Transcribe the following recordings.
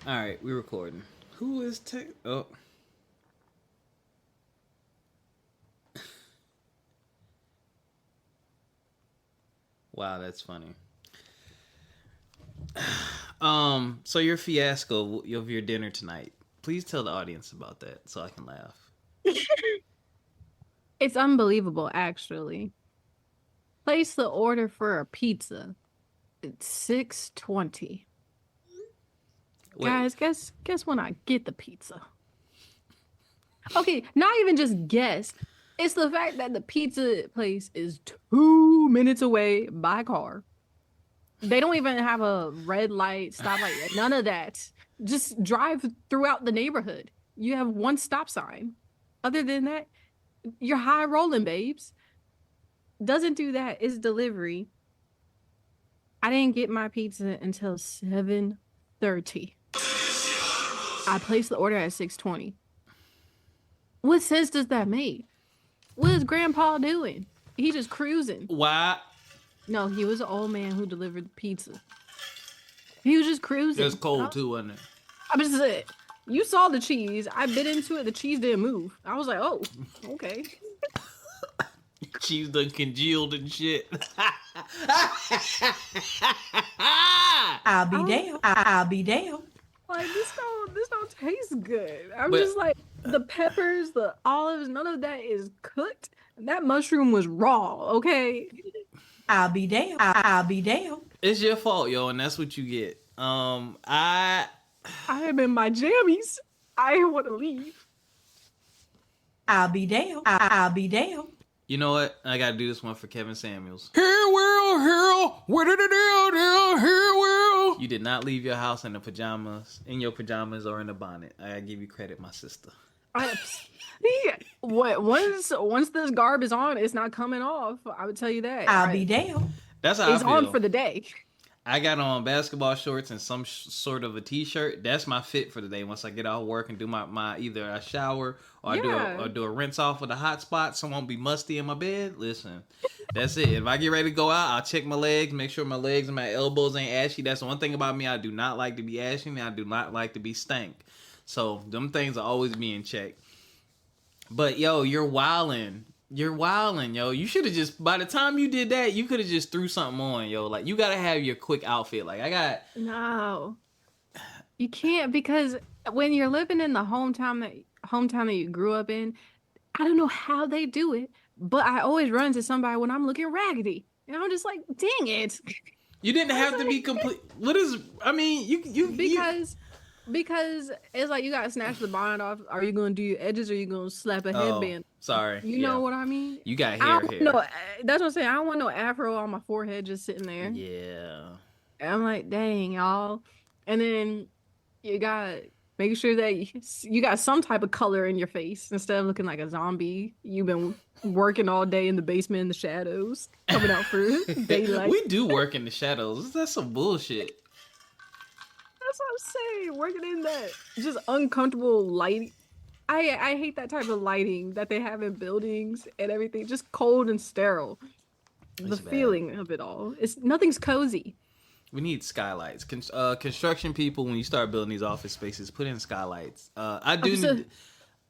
All right, we're recording. Who is Oh, wow, that's funny. So your fiasco of your dinner tonight. Please tell the audience about that so I can laugh. It's unbelievable, actually. Place the order for a pizza. It's 6:20. Wait, Guys, guess when I get the pizza. Okay, not even just guess. It's the fact that the pizza place is 2 minutes away by car. They don't even have a red light, stoplight, none of that. Just drive throughout the neighborhood. You have one stop sign. Other than that, you're high rolling, babes. Doesn't do that. It's delivery. I didn't get my pizza until 7:30. I placed the order at 6:20. What sense does that make? What is grandpa doing? He just cruising. why? No, he was an old man who delivered the pizza. He was just It was cruising. cold too, wasn't it? I just said, you saw the cheese. I bit into it. The cheese didn't move. I was like, oh, okay. Cheese done congealed and shit. I'll be I damned. I'll be damned. like this don't taste good. I'm But just like the peppers, the olives, none of that is cooked. That mushroom was raw, okay? I'll be damned. I'll be damned. it's your fault, yo, and that's what you get. I I am in my jammies. I want to leave. I'll be damned. I'll be damned. You know what? I gotta do this one for Kevin Samuels. Here, Will, what did it do? Here, Will. You did not leave your house in your pajamas or in a bonnet. I gotta give you credit, my sister. I, yeah, what once this garb is on, it's not coming off. I would tell you that. I'll be damned. That's how It's I feel. on for the day. I got on basketball shorts and some sort of a t-shirt. That's my fit for the day. Once I get out of work and do my either a shower or Yeah. I do a rinse off with a hot spot, so I won't be musty in my bed. Listen, that's it. If I get ready to go out, I'll check my legs, make sure my legs and my elbows ain't ashy. That's one thing about me. I do not like to be ashy, and I do not like to be stank. So them things will always be in check. But yo, you're wildin'. You're wildin', yo. You should have just, by the time you did that, you could have just threw something on, yo. Like, you gotta have your quick outfit. Like, I got, No, you can't because when you're living in the hometown that you grew up in, I don't know how they do it, but I always run into somebody when I'm looking raggedy, and I'm just like, dang it, you didn't have to be complete. What is, I mean, you because it's like you gotta snatch the bonnet off. Are you gonna do your edges or are you gonna slap a headband? sorry. You know what I mean? You got I hair don't here. know. That's what I'm saying. I don't want no afro on my forehead just sitting there. Yeah. And I'm like, dang, y'all. And then you got make sure that you got some type of color in your face instead of looking like a zombie. You've been working all day in the basement in the shadows, coming out for daylight. We do work in the shadows. That's some bullshit. That's what I'm saying. Working in that just uncomfortable light. I hate that type of lighting that they have in buildings and everything. Just cold and sterile. The It's bad. feeling of it all. It's nothing's cozy. We need skylights. Construction people, when you start building these office spaces, put in skylights. I do. So-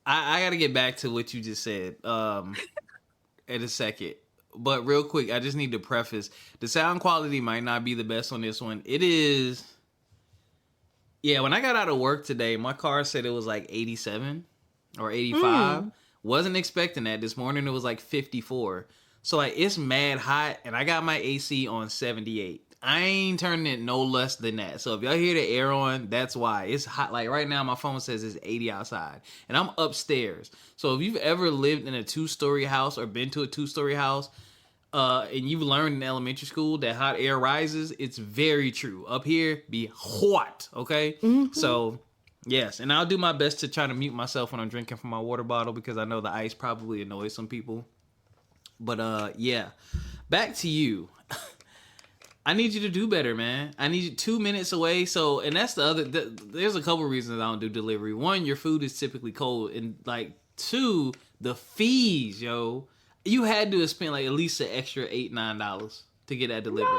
I got to get back to what you just said in a second. But real quick, I just need to preface the sound quality might not be the best on this one. It is. Yeah, when I got out of work today, my car said it was like 87 or 85. Wasn't expecting that. This morning it was like 54. So like it's mad hot, and I got my AC on 78. I ain't turning it no less than that. So if y'all hear the air on, that's why. It's hot. Like right now, my phone says it's 80 outside. And I'm upstairs. So if you've ever lived in a 2-story house or been to a 2-story house, and you've learned in elementary school that hot air rises, it's very true. Up here, be hot, okay? Mhm. So, yes. And I'll do my best to try to mute myself when I'm drinking from my water bottle because I know the ice probably annoys some people. But, yeah. Back to you. I need you to do better, man. I need you 2 minutes away. So, and that's the other. There's a couple reasons I don't do delivery. One, your food is typically cold, and like two, the fees, yo. You had to have spent like at least an extra $8-9 to get that delivered.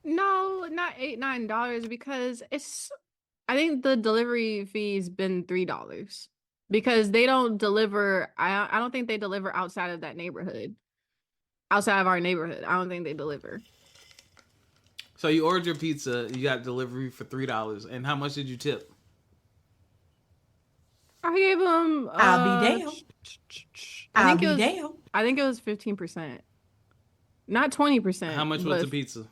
No, not $8-9 because I think the delivery fee's been $3 because they don't deliver. I don't think they deliver outside of that neighborhood. Outside of our neighborhood, I don't think they deliver. So you ordered your pizza, you got delivery for $3, and how much did you tip? I gave them. I'll be damned. I think it was 15%, not 20%. How much was the pizza?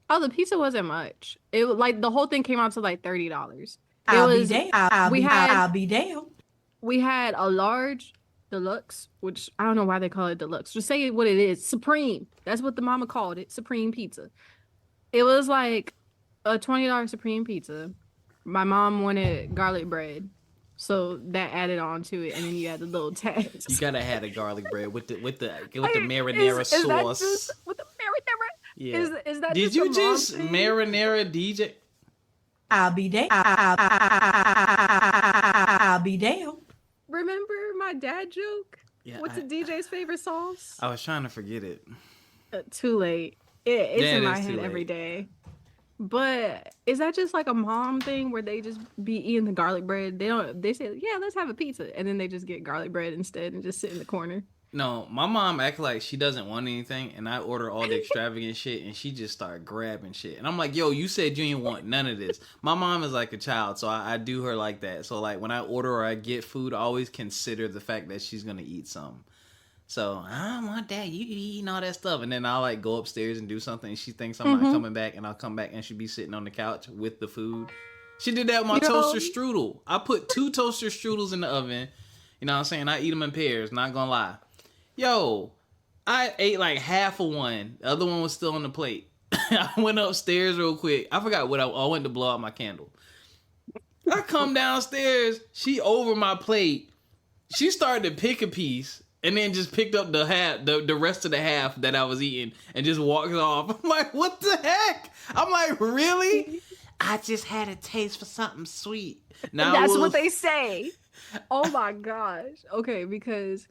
Oh, the pizza wasn't much. It like the whole thing came out to like $30. I'll be damned. We had a large deluxe, which I don't know why they call it deluxe. Just say what it is. Supreme. That's what the mama called it. Supreme pizza. It was like a $20 Supreme pizza. My mom wanted garlic bread, so that added on to it, and then you had the little tags. You gotta have the garlic bread with the marinara sauce. Is that just with the marinara? Yeah. Is that Did just you a just mom thing? marinara DJ? I'll be damned. I'll be damned. Remember my dad joke? Yeah, What's the DJ's favorite sauce? I was trying to forget it. Too late. It's Yeah, in it my is too head late. every day. But is that just like a mom thing where they just be eating the garlic bread? They say, yeah, let's have a pizza. And then they just get garlic bread instead and just sit in the corner. No, my mom act like she doesn't want anything, and I order all the extravagant shit, and she just start grabbing shit. And I'm like, yo, you said you didn't want none of this. My mom is like a child, so I do her like that. So like when I order or I get food, I always consider the fact that she's gonna eat something. So I don't want that. You eating all that stuff, and then I'll like go upstairs and do something. And she thinks I'm not coming back, and I'll come back and she'll be sitting on the couch with the food. She did that with my toaster strudel. I put 2 toaster strudels in the oven. You know what I'm saying? I eat them in pairs. Not gonna lie. Yo, I ate like half of one. The other one was still on the plate. I went upstairs real quick. I forgot what I went to blow out my candle. I come downstairs. She over my plate. She started to pick a piece. And then just picked up the rest of the half that I was eating and just walked off. I'm like, what the heck? I'm like, really? I just had a taste for something sweet. Now That's what they say. Oh my gosh. Okay, because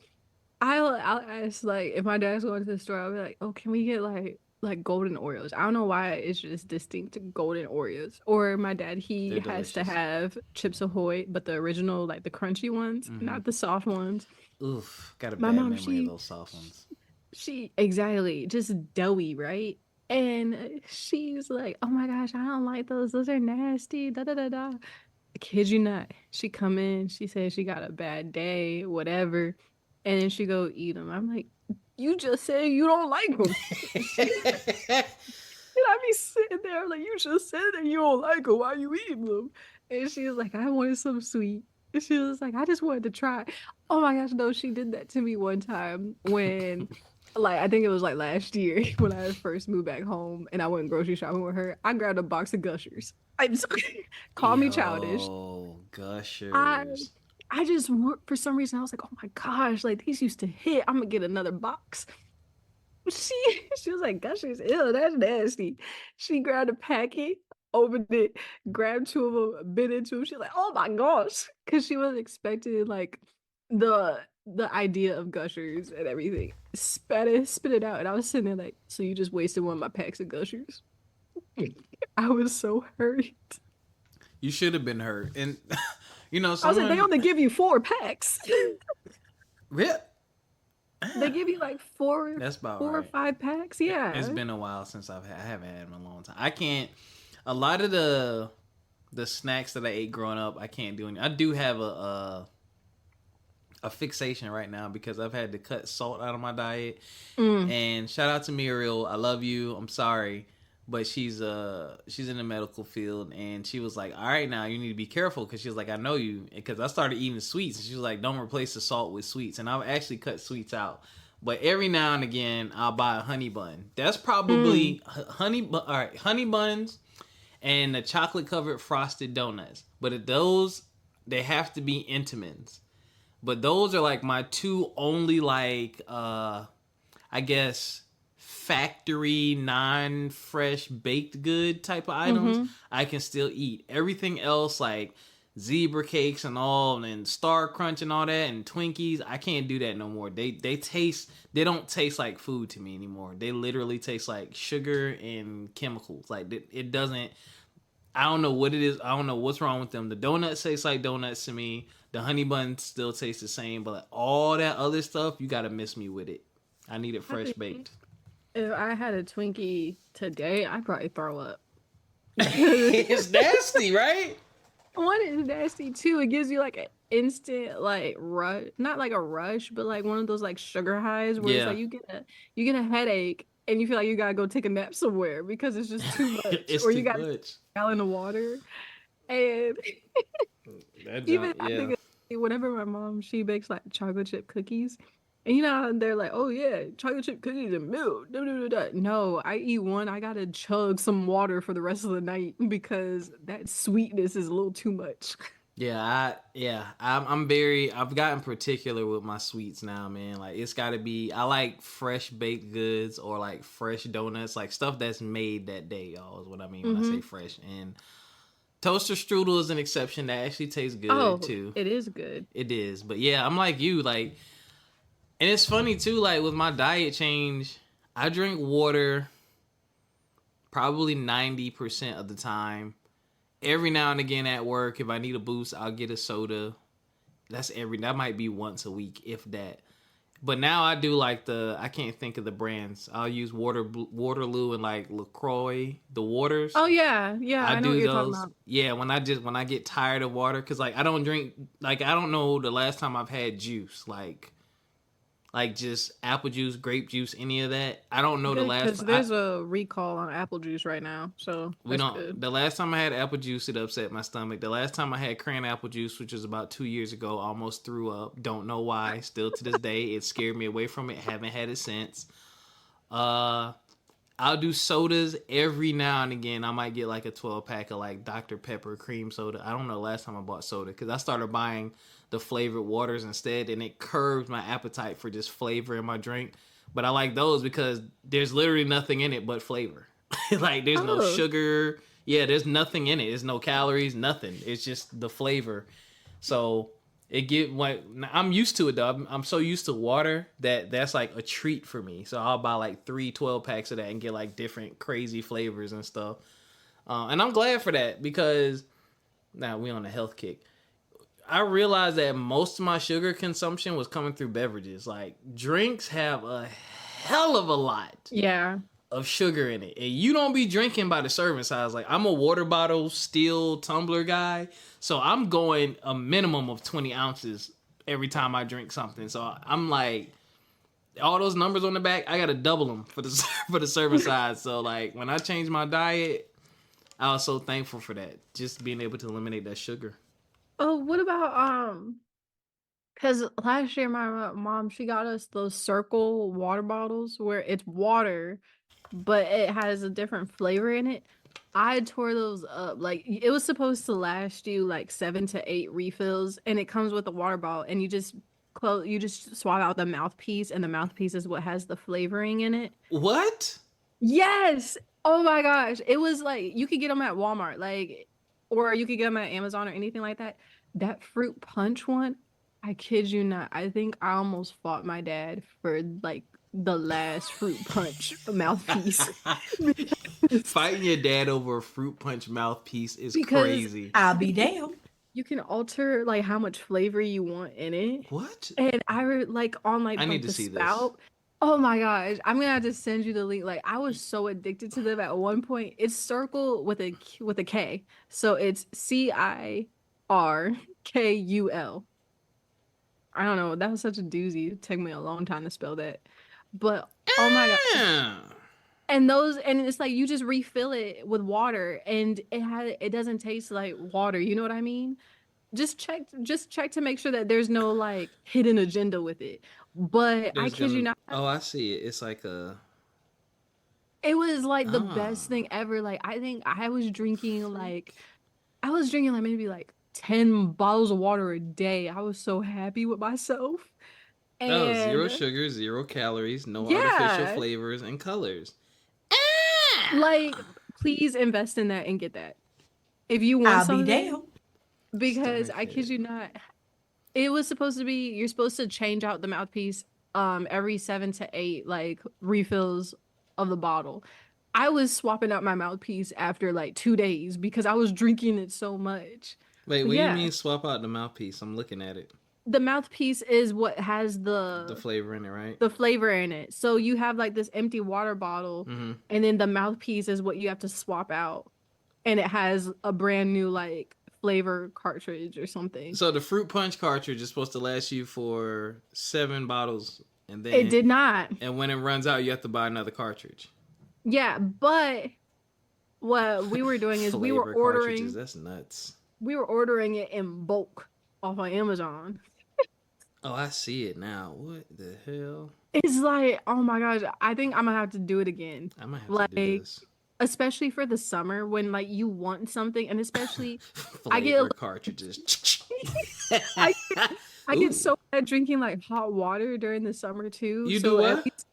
I'll ask, like, if my dad's going to the store, I'll be like, oh, can we get like golden Oreos? I don't know why it's just distinct to golden Oreos. Or my dad, he has to have Chips Ahoy, but the original, like the crunchy ones, not the soft ones. Oof, got a bad memory of those soft ones. She exactly just doughy, right? And she's like, "Oh my gosh, I don't like those. Those are nasty." Da da da da. Kid you not? She come in. She says she got a bad day, whatever, and then she go eat them. I'm like, "You just said you don't like them." And I be sitting there like, "You just said that you don't like them. Why you eating them?" And she was like, "I wanted some sweet." She was like, I just wanted to try. Oh my gosh, no, she did that to me one time when, like, I think it was like last year when I first moved back home and I went grocery shopping with her. I grabbed a box of Gushers. I just call me childish. Oh, Gushers. I just, for some reason, I was like, oh my gosh, like these used to hit. I'm gonna get another box. She was like, Gushers, ew, that's nasty. She grabbed a packet, opened it, grabbed 2 of them, bit into them. She's like, oh my gosh, because she was expecting like the idea of Gushers and everything. Spit it out, and I was sitting there like, so you just wasted one of my packs of Gushers? I was so hurt. You should have been hurt, and you know, I was like, they only give you 4 packs. Yeah. They give you like 4. That's about 4 or 5 packs. Yeah, it's been a while since I haven't had them in a long time. I can't. A lot of the snacks that I ate growing up, I can't do any. I do have a fixation right now because I've had to cut salt out of my diet. And shout out to Muriel, I love you. I'm sorry, but she's in the medical field, and she was like, all right, now you need to be careful, because she was like, I know you, because I started eating sweets, and she was like, don't replace the salt with sweets. And I've actually cut sweets out, but every now and again I'll buy a honey bun. That's probably honey buns and the chocolate covered frosted donuts. But those, they have to be Entenmann's. But those are like my 2 only, like I guess factory non-fresh baked good type of items I can still eat. Everything else, like zebra cakes and all, and Star Crunch and all that, and Twinkies, I can't do that no more. They don't taste like food to me anymore. They literally taste like sugar and chemicals. Like it doesn't. I don't know what it is. I don't know what's wrong with them. The donuts taste like donuts to me. The honey bun still tastes the same, but like all that other stuff, you gotta miss me with it. I need it fresh baked. If I had a Twinkie today, I'd probably throw up. It's nasty, right? One is nasty too. It gives you like an instant like rush, not like a rush, but like one of those like sugar highs where it's like you get a headache and you feel like you gotta go take a nap somewhere because it's just too much, It's or too you got much. a gallon of water. And even I think whenever my mom she bakes like chocolate chip cookies, and you know how they're like, oh yeah, chocolate chip cookies and milk. Da, da, da, da. No, I eat one, I gotta chug some water for the rest of the night because that sweetness is a little too much. I've gotten particular with my sweets now, man. Like it's gotta be, I like fresh baked goods or like fresh donuts, like stuff that's made that day, y'all, is what I mean when I say fresh. And toaster strudel is an exception. That actually tastes good too. It is good. It is. But yeah, I'm like you, like, and it's funny too, like with my diet change, I drink water probably 90% of the time. Every now and again at work, if I need a boost, I'll get a soda. That might be once a week, if that. But now I do like I can't think of the brands. I'll use Waterloo and like LaCroix, the waters. Oh yeah, I know what you're talking about. Yeah, when I get tired of water, because like I don't drink, like I don't know the last time I've had juice, like just apple juice, grape juice, any of that. I don't know the last. Because there's a recall on apple juice right now, so we don't. Good. The last time I had apple juice, it upset my stomach. The last time I had cran apple juice, which was about 2 years ago, I almost threw up. Don't know why. Still to this day, it scared me away from it. Haven't had it since. I'll do sodas every now and again. I might get like a 12-pack of like Dr. Pepper cream soda. I don't know the last time I bought soda because I started buying the flavored waters instead, and it curbs my appetite for just flavor in my drink. But I like those because there's literally nothing in it but flavor. Like there's no sugar. Yeah, there's nothing in it. There's no calories, nothing. It's just the flavor. So I'm used to it though. I'm so used to water that's like a treat for me. So I'll buy like 3 12-packs of that and get like different crazy flavors and stuff. And I'm glad for that because now we on a health kick. I realized that most of my sugar consumption was coming through beverages. Like drinks have a hell of a lot of sugar in it. And you don't be drinking by the serving size. Like I'm a water bottle, steel tumbler guy. So I'm going a minimum of 20 ounces every time I drink something. So I'm like, all those numbers on the back, I got to double them for the serving size. So like when I changed my diet, I was so thankful for that. Just being able to eliminate that sugar. Oh, what about because last year my mom she got us those circle water bottles where it's water, but it has a different flavor in it. I tore those up. Like it was supposed to last you like 7 to 8 refills, and it comes with a water bottle, and you just swap out the mouthpiece, and the mouthpiece is what has the flavoring in it. What? Yes. Oh my gosh. It was like you could get them at Walmart, like, or you could get them at Amazon or anything like that. That fruit punch one, I kid you not. I think I almost fought my dad for like the last fruit punch mouthpiece. Fighting your dad over a fruit punch mouthpiece is crazy. I'll be damned. You can alter like how much flavor you want in it. What? And I like on like I need the to see spout. this. Oh my gosh. I'm gonna have to send you the link. Like I was so addicted to them at one point. It's circle with a K. So it's CIRKUL. I don't know. That was such a doozy. It took me a long time to spell that. But oh my god. And it's like you just refill it with water and it doesn't taste like water. You know what I mean? Just check to make sure that there's no like hidden agenda with it. But I kid you not. Oh, I see it. It's like it was like the best thing ever. Like I think I was drinking like maybe like 10 bottles of water a day. I was so happy with myself. And 0 sugar, 0 calories, no artificial flavors and colors. Like, please invest in that and get that. If you want I'll be damned. Because I kid you not, it was supposed to be, you're supposed to change out the mouthpiece every 7 to 8 like refills of the bottle. I was swapping out my mouthpiece after like 2 days because I was drinking it so much. Wait, But what do you yeah, mean swap out the mouthpiece? I'm looking at it. the mouthpiece is what has The flavor in it, right? the flavor in it. So you have like this empty water bottle, and then the mouthpiece is what you have to swap out, and it has a brand new like flavor cartridge or something. So the fruit punch cartridge is supposed to last you for 7 bottles, and then It did not. And when it runs out, you have to buy another cartridge. Yeah, but what we were doing is we were Flavor ordering. cartridges, that's nuts. We were ordering it in bulk off of Amazon. Oh, I see it now. What the hell? It's like, oh my gosh, I think I'm gonna have to do it again. I might have to do this. Especially for the summer when like you want something, and especially I Flavor get cartridges. I get Ooh. so bad drinking like hot water during the summer too. You so do at what? least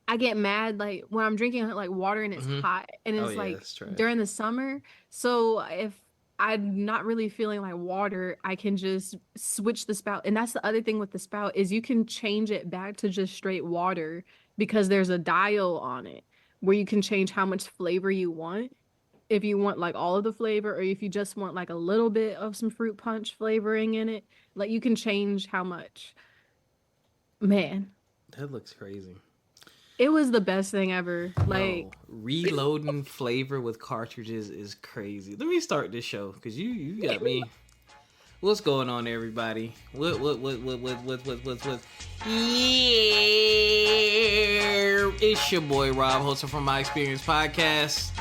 I get mad like when I'm drinking like water and it's hot, and it's Oh, yeah, like that's trash. during the summer. So if I'm not really feeling like water, I can just switch the spout. And that's the other thing with the spout is you can change it back to just straight water because there's a dial on it where you can change how much flavor you want. If you want like all of the flavor, or if you just want like a little bit of some fruit punch flavoring in it, like you can change how much. Man, That looks crazy. it was the best thing ever. Like, Yo, reloading flavor with cartridges is crazy. Let me start this show because you got me. What's going on, everybody? What? Yeah, it's your boy Rob, host of From My Experience podcast.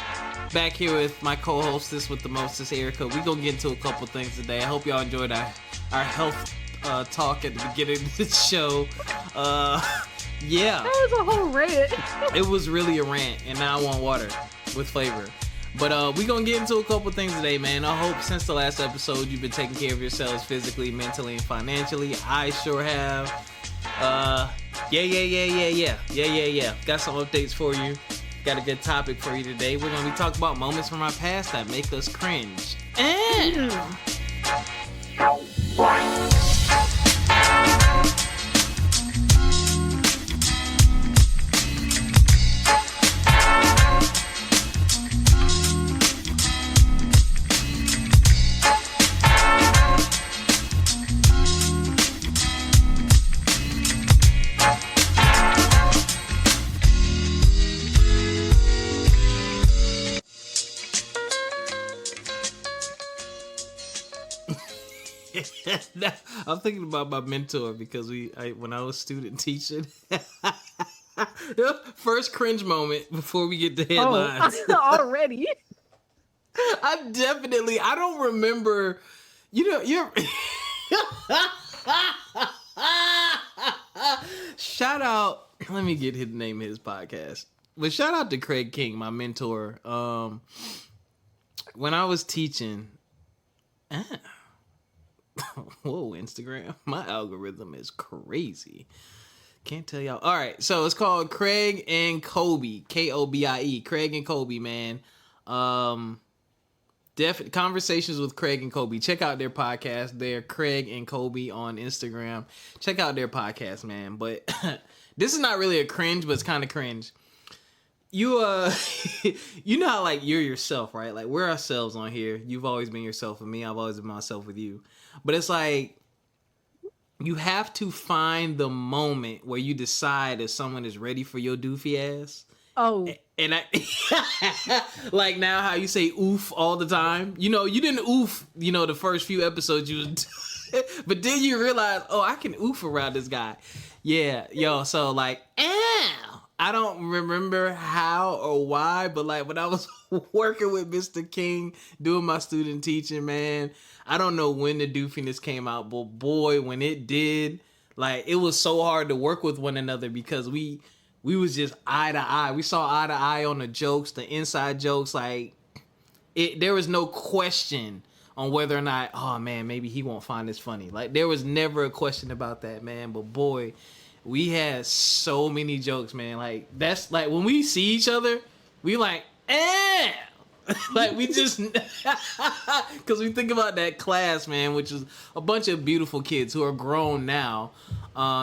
Back here with my co-hostess with the mostest, Ericca. We gonna get into a couple things today. I hope y'all enjoyed our health talk at the beginning of the show. Yeah. that was a whole rant. It was really a rant, and now I want water with flavor. But we gonna get into a couple things today, man. I hope since the last episode you've been taking care of yourselves physically, mentally, and financially. I sure have. Yeah. Got some updates for you. Got a good topic for you today. We're gonna be talking about moments from our past that make us cringe. I'm thinking about my mentor because when I was student teaching, first cringe moment before we get to headlines. Already. I don't remember, you're shout out, let me get his name of his podcast. But shout out to Craig King, my mentor. When I was teaching, whoa, Instagram. My algorithm is crazy. Can't tell y'all. All right, so it's called Craig and Kobe. Kobie. Craig and Kobe, man. Conversations with Craig and Kobe. Check out their podcast. They're Craig and Kobe on Instagram. Check out their podcast, man. But this is not really a cringe, but it's kind of cringe. You you know how like you're yourself, right? Like we're ourselves on here. You've always been yourself with me. I've always been myself with you. But it's like you have to find the moment where you decide if someone is ready for your doofy ass. Oh. And I like now how you say oof all the time. You didn't oof, the first few episodes you was but then you realize, oh, I can oof around this guy. Yeah, yo, so like, I don't remember how or why, but like when I was working with Mr. King, doing my student teaching, man, I don't know when the doofiness came out, but boy, when it did, like it was so hard to work with one another because we was just eye to eye. We saw eye to eye on the jokes, the inside jokes. Like there was no question on whether or not, oh man, maybe he won't find this funny. Like there was never a question about that, man. But boy, we had so many jokes, man. Like that's like when we see each other, we like, like we just, because we think about that class, man, which is a bunch of beautiful kids who are grown now.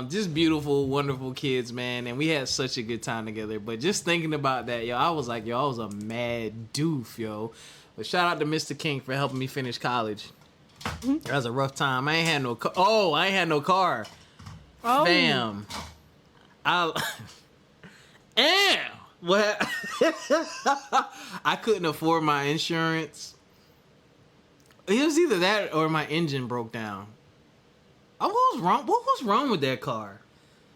Just beautiful, wonderful kids, man, and we had such a good time together. But just thinking about that, yo, I was like, yo, I was a mad doof, yo. But shout out to Mr. King for helping me finish college. That was a rough time. I ain't had no car. Oh, I ain't had no car. Oh. Bam. What? I couldn't afford my insurance. It was either that or my engine broke down. What was wrong with that car?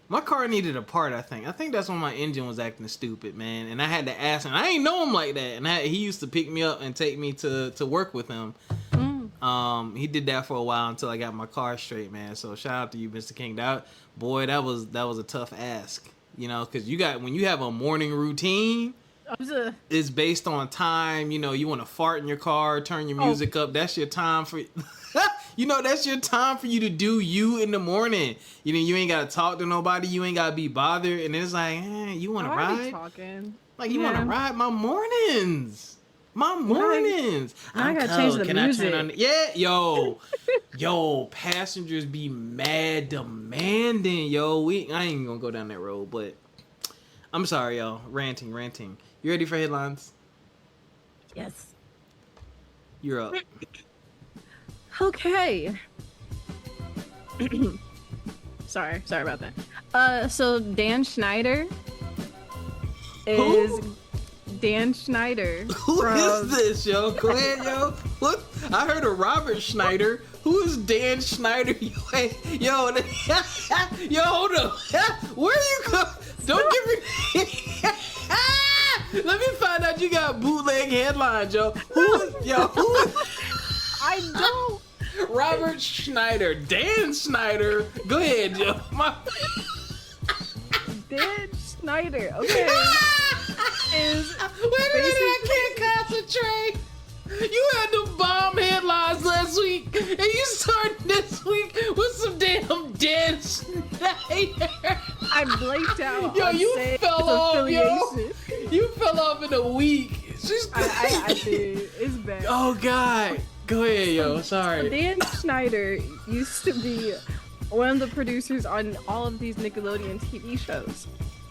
My car needed a part, I think. I think that's when my engine was acting stupid, man. And I had to ask him. I ain't know him like that. And he used to pick me up and take me to work with him. He did that for a while until I got my car straight, man. So shout out to you, Mr. King. That was a tough ask, you know, because when you have a morning routine, it's based on time. You know, you want to fart in your car, turn your music up. That's your time for. You know, that's your time for you to do you in the morning. You know, you ain't got to talk to nobody. You ain't got to be bothered. And it's like, you want to ride? Talking. Like, you want to ride my mornings. My mornings. I gotta change the music. Yo, passengers be mad demanding, yo. I ain't gonna go down that road, but I'm sorry, y'all. Ranting. You ready for headlines? Yes. You're up. Okay. Sorry about that. So Dan Schneider is... Who? Dan Schneider. Who is this, yo? Go ahead, yo. What? I heard of Robert Schneider. Who is Dan Schneider? Yo, hold up. Where you go? Don't give me. Let me find out you got bootleg headlines, yo. Who is? I don't. Robert Schneider. Dan Schneider. Go ahead, yo. Dan Schneider. Okay. Wait a minute, I can't concentrate. You had the bomb headlines last week, and you started this week with some damn Dan Schneider. I blanked out. Yo, you fell off, yo. You fell off in a week. I did. It's bad. Oh, God. Go ahead, yo. Sorry. Dan Schneider used to be one of the producers on all of these Nickelodeon TV shows.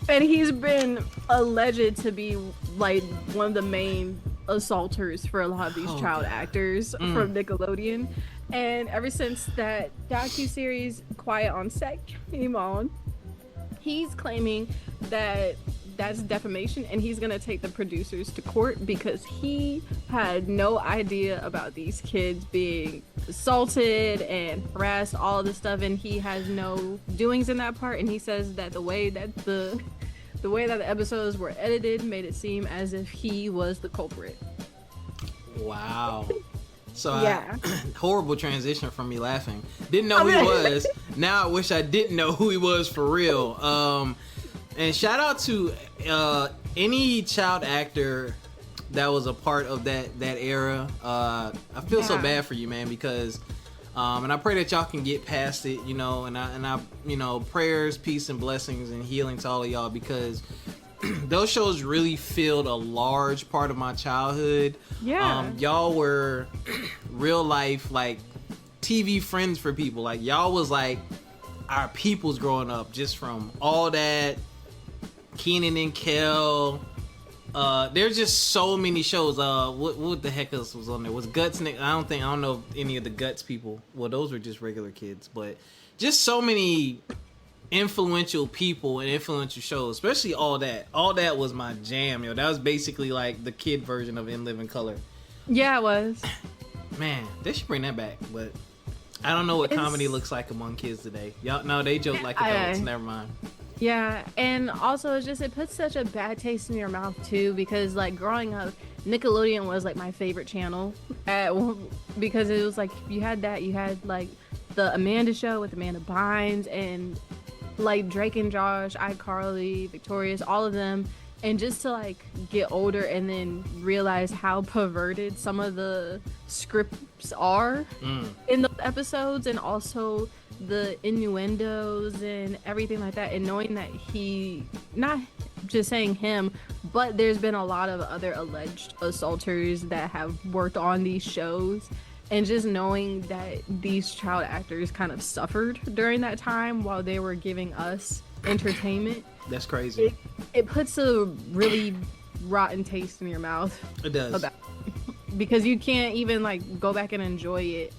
And he's been alleged to be like one of the main assaulters for a lot of these child actors from Nickelodeon. And ever since that docuseries Quiet on Set came on, he's claiming that that's defamation and he's gonna take the producers to court because he had no idea about these kids being assaulted and harassed, all of this stuff, and he has no doings in that part. And he says that the way that the episodes were edited made it seem as if he was the culprit. Wow. So yeah. Horrible transition from me laughing. Didn't know who he was. Now I wish I didn't know who he was for real. And shout out to any child actor that was a part of that era. I feel so bad for you, man, because and I pray that y'all can get past it, you know, and I you know, prayers, peace, and blessings and healing to all of y'all, because those shows really filled a large part of my childhood. Yeah. Y'all were real life, like, TV friends for people. Like, y'all was like our peoples growing up, just from all that. Kenan and Kel. There's just so many shows. What the heck else was on there? Was Guts? I don't know if any of the Guts people. Well, those were just regular kids, but just so many influential people and influential shows, especially All That. All That was my jam, yo. That was basically like the kid version of In Living Color. Yeah, it was. Man, they should bring that back, but I don't know what comedy looks like among kids today. Y'all, no, they joke like adults. Never mind. Yeah, and also it's just, it puts such a bad taste in your mouth too, because like growing up, Nickelodeon was like my favorite channel because it was like you had like the Amanda Show with Amanda Bynes and like Drake and Josh, iCarly, Victorious, all of them. And just to like get older and then realize how perverted some of the scripts are in those episodes, and also the innuendos and everything like that, and knowing that he, not just saying him, but there's been a lot of other alleged assaulters that have worked on these shows, And just knowing that these child actors kind of suffered during that time while they were giving us entertainment. That's crazy. It puts a really rotten taste in your mouth. It does. Because you can't even like go back and enjoy it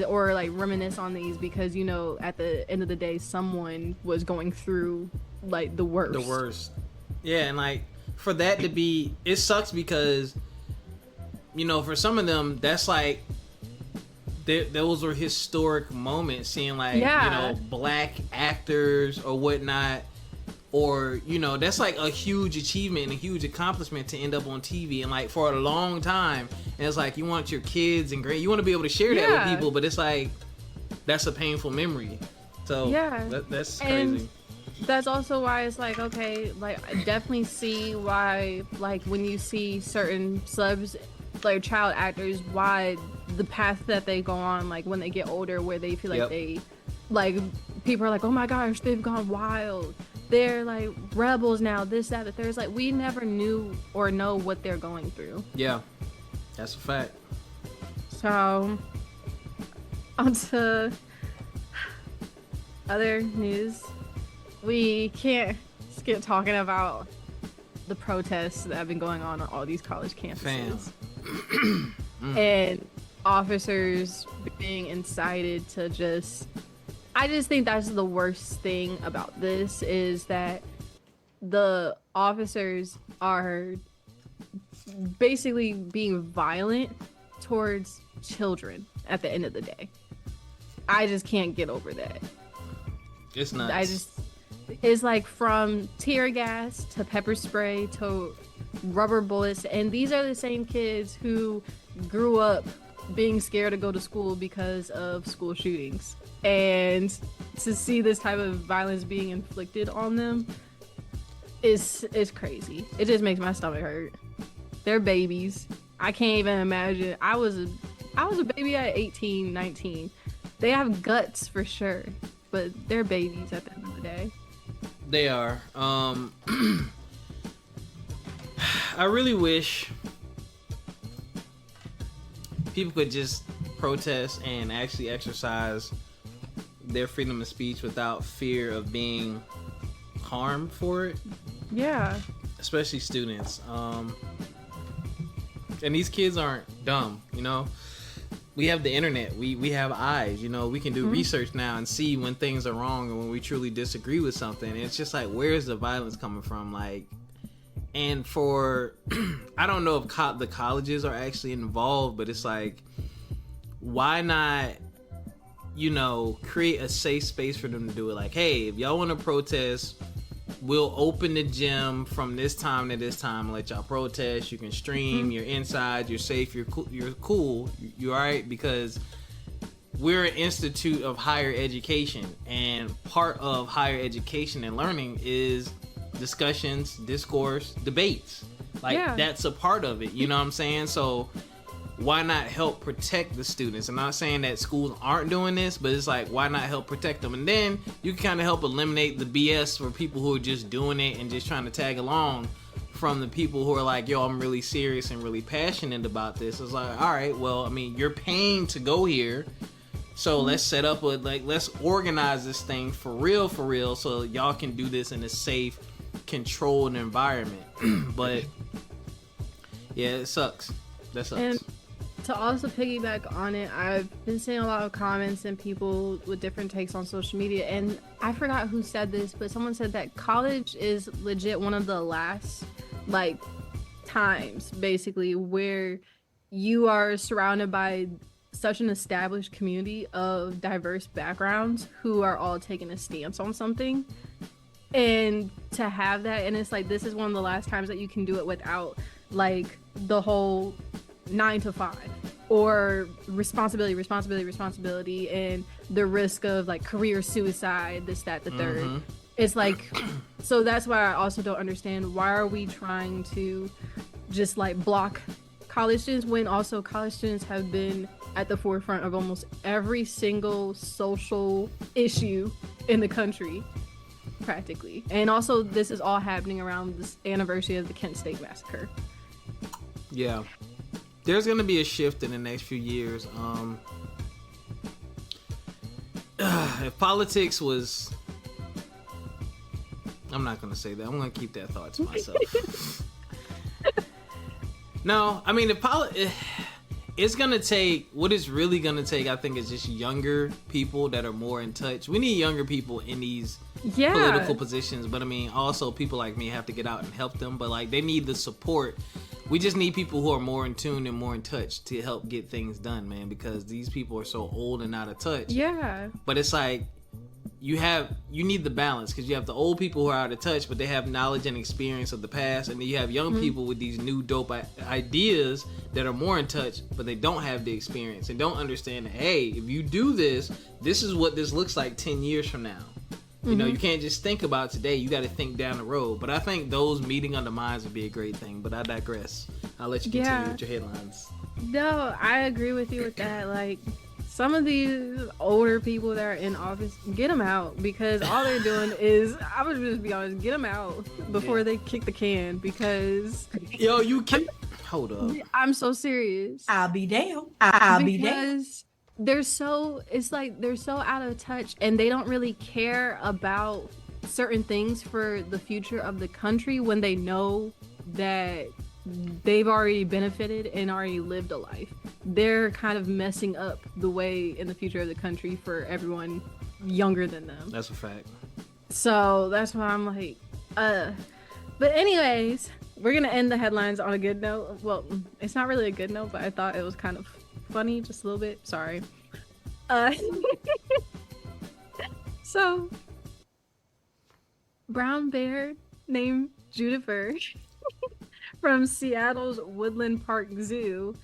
or like reminisce on these because, you know, at the end of the day, someone was going through like the worst. Yeah. And like for that to be, it sucks because, you know, for some of them, that's like, those were historic moments, seeing like, you know, black actors or whatnot, or, you know, that's like a huge achievement and a huge accomplishment to end up on TV. And like for a long time, and it's like you want your kids and you want to be able to share that with people, but it's like that's a painful memory. So that's crazy. And that's also why it's like, okay, like I definitely see why, like when you see certain subs, like child actors, why the path that they go on, like when they get older, where they feel like they, like people are like, oh my gosh, they've gone wild, they're like rebels now, this, that, the third. It's like we never knew or know what they're going through. Yeah, that's a fact. So on to other news. We can't skip talking about the protests that have been going on all these college campuses. And officers being incited to just... I just think that's the worst thing about this, is that the officers are basically being violent towards children at the end of the day. I just can't get over that. It's nuts. It's like from tear gas to pepper spray to rubber bullets, and these are the same kids who grew up being scared to go to school because of school shootings. And to see this type of violence being inflicted on them is crazy. It just makes my stomach hurt. They're babies. I can't even imagine. I was a baby at 18, 19. They have guts for sure, but they're babies at the end of the day. They are. I really wish people could just protest and actually exercise their freedom of speech without fear of being harmed for it. Yeah. Especially students. And these kids aren't dumb, you know? We have the internet. We have eyes, you know? We can do research now and see when things are wrong and when we truly disagree with something. And it's just like, where's the violence coming from? Like, and for, I don't know if the colleges are actually involved, but it's like, why not, you know, create a safe space for them to do it? Like, hey, if y'all want to protest, we'll open the gym from this time to this time and let y'all protest. You can stream, you're inside, you're safe, you're cool, you're all right, because we're an institute of higher education, and part of higher education and learning is discussions, discourse, debates. Like, that's a part of it, you know what I'm saying? So why not help protect the students? I'm not saying that schools aren't doing this, but it's like, why not help protect them? And then you can kind of help eliminate the BS for people who are just doing it and just trying to tag along, from the people who are like, yo, I'm really serious and really passionate about this. It's like, all right, well, I mean, you're paying to go here, so let's set up let's organize this thing for real, so y'all can do this in a safe, controlled environment. But yeah, it sucks. That sucks. And to also piggyback on it, I've been seeing a lot of comments and people with different takes on social media, and I forgot who said this, but someone said that college is legit one of the last like times basically where you are surrounded by such an established community of diverse backgrounds who are all taking a stance on something. And to have that, and it's like, this is one of the last times that you can do it without like the whole 9 to 5 or responsibility and the risk of like career suicide, this, that, the third. It's like, so that's why I also don't understand, why are we trying to just like block college students when also college students have been at the forefront of almost every single social issue in the country practically. And also this is all happening around this anniversary of the Kent State massacre. Yeah. there's gonna be a shift in the next few years. If politics was, I'm not gonna say that. I'm gonna keep that thought to myself. No, I mean, it's gonna take, what it's really gonna take, I think, is just younger people that are more in touch. We need younger people in these political positions, but I mean, also people like me have to get out and help them, but like, they need the support. We just need people who are more in tune and more in touch to help get things done, man, because these people are so old and out of touch. Yeah. But it's like, you need the balance, because you have the old people who are out of touch, but they have knowledge and experience of the past, and then you have young people with these new dope ideas that are more in touch, but they don't have the experience and don't understand that, hey, if you do this, this is what this looks like 10 years from now. You know, you can't just think about today, you got to think down the road. But I think those meeting on the minds would be a great thing, but I digress. I'll let you continue with your headlines. No, I agree with you with that. Like, some of these older people that are in office, get them out, because all they're doing is, I would just be honest, get them out before they kick the can, because... Yo, you can... Hold up. I'm so serious. I'll be damned. I'll be damned. Because it's like they're so out of touch, and they don't really care about certain things for the future of the country when they know that they've already benefited and already lived a life. They're kind of messing up the way in the future of the country for everyone younger than them. That's a fact. So that's why I'm like, but anyways, we're gonna end the headlines on a good note. Well, it's not really a good note, but I thought it was kind of funny, just a little bit. Sorry. So, brown bear named Juniper from Seattle's Woodland Park Zoo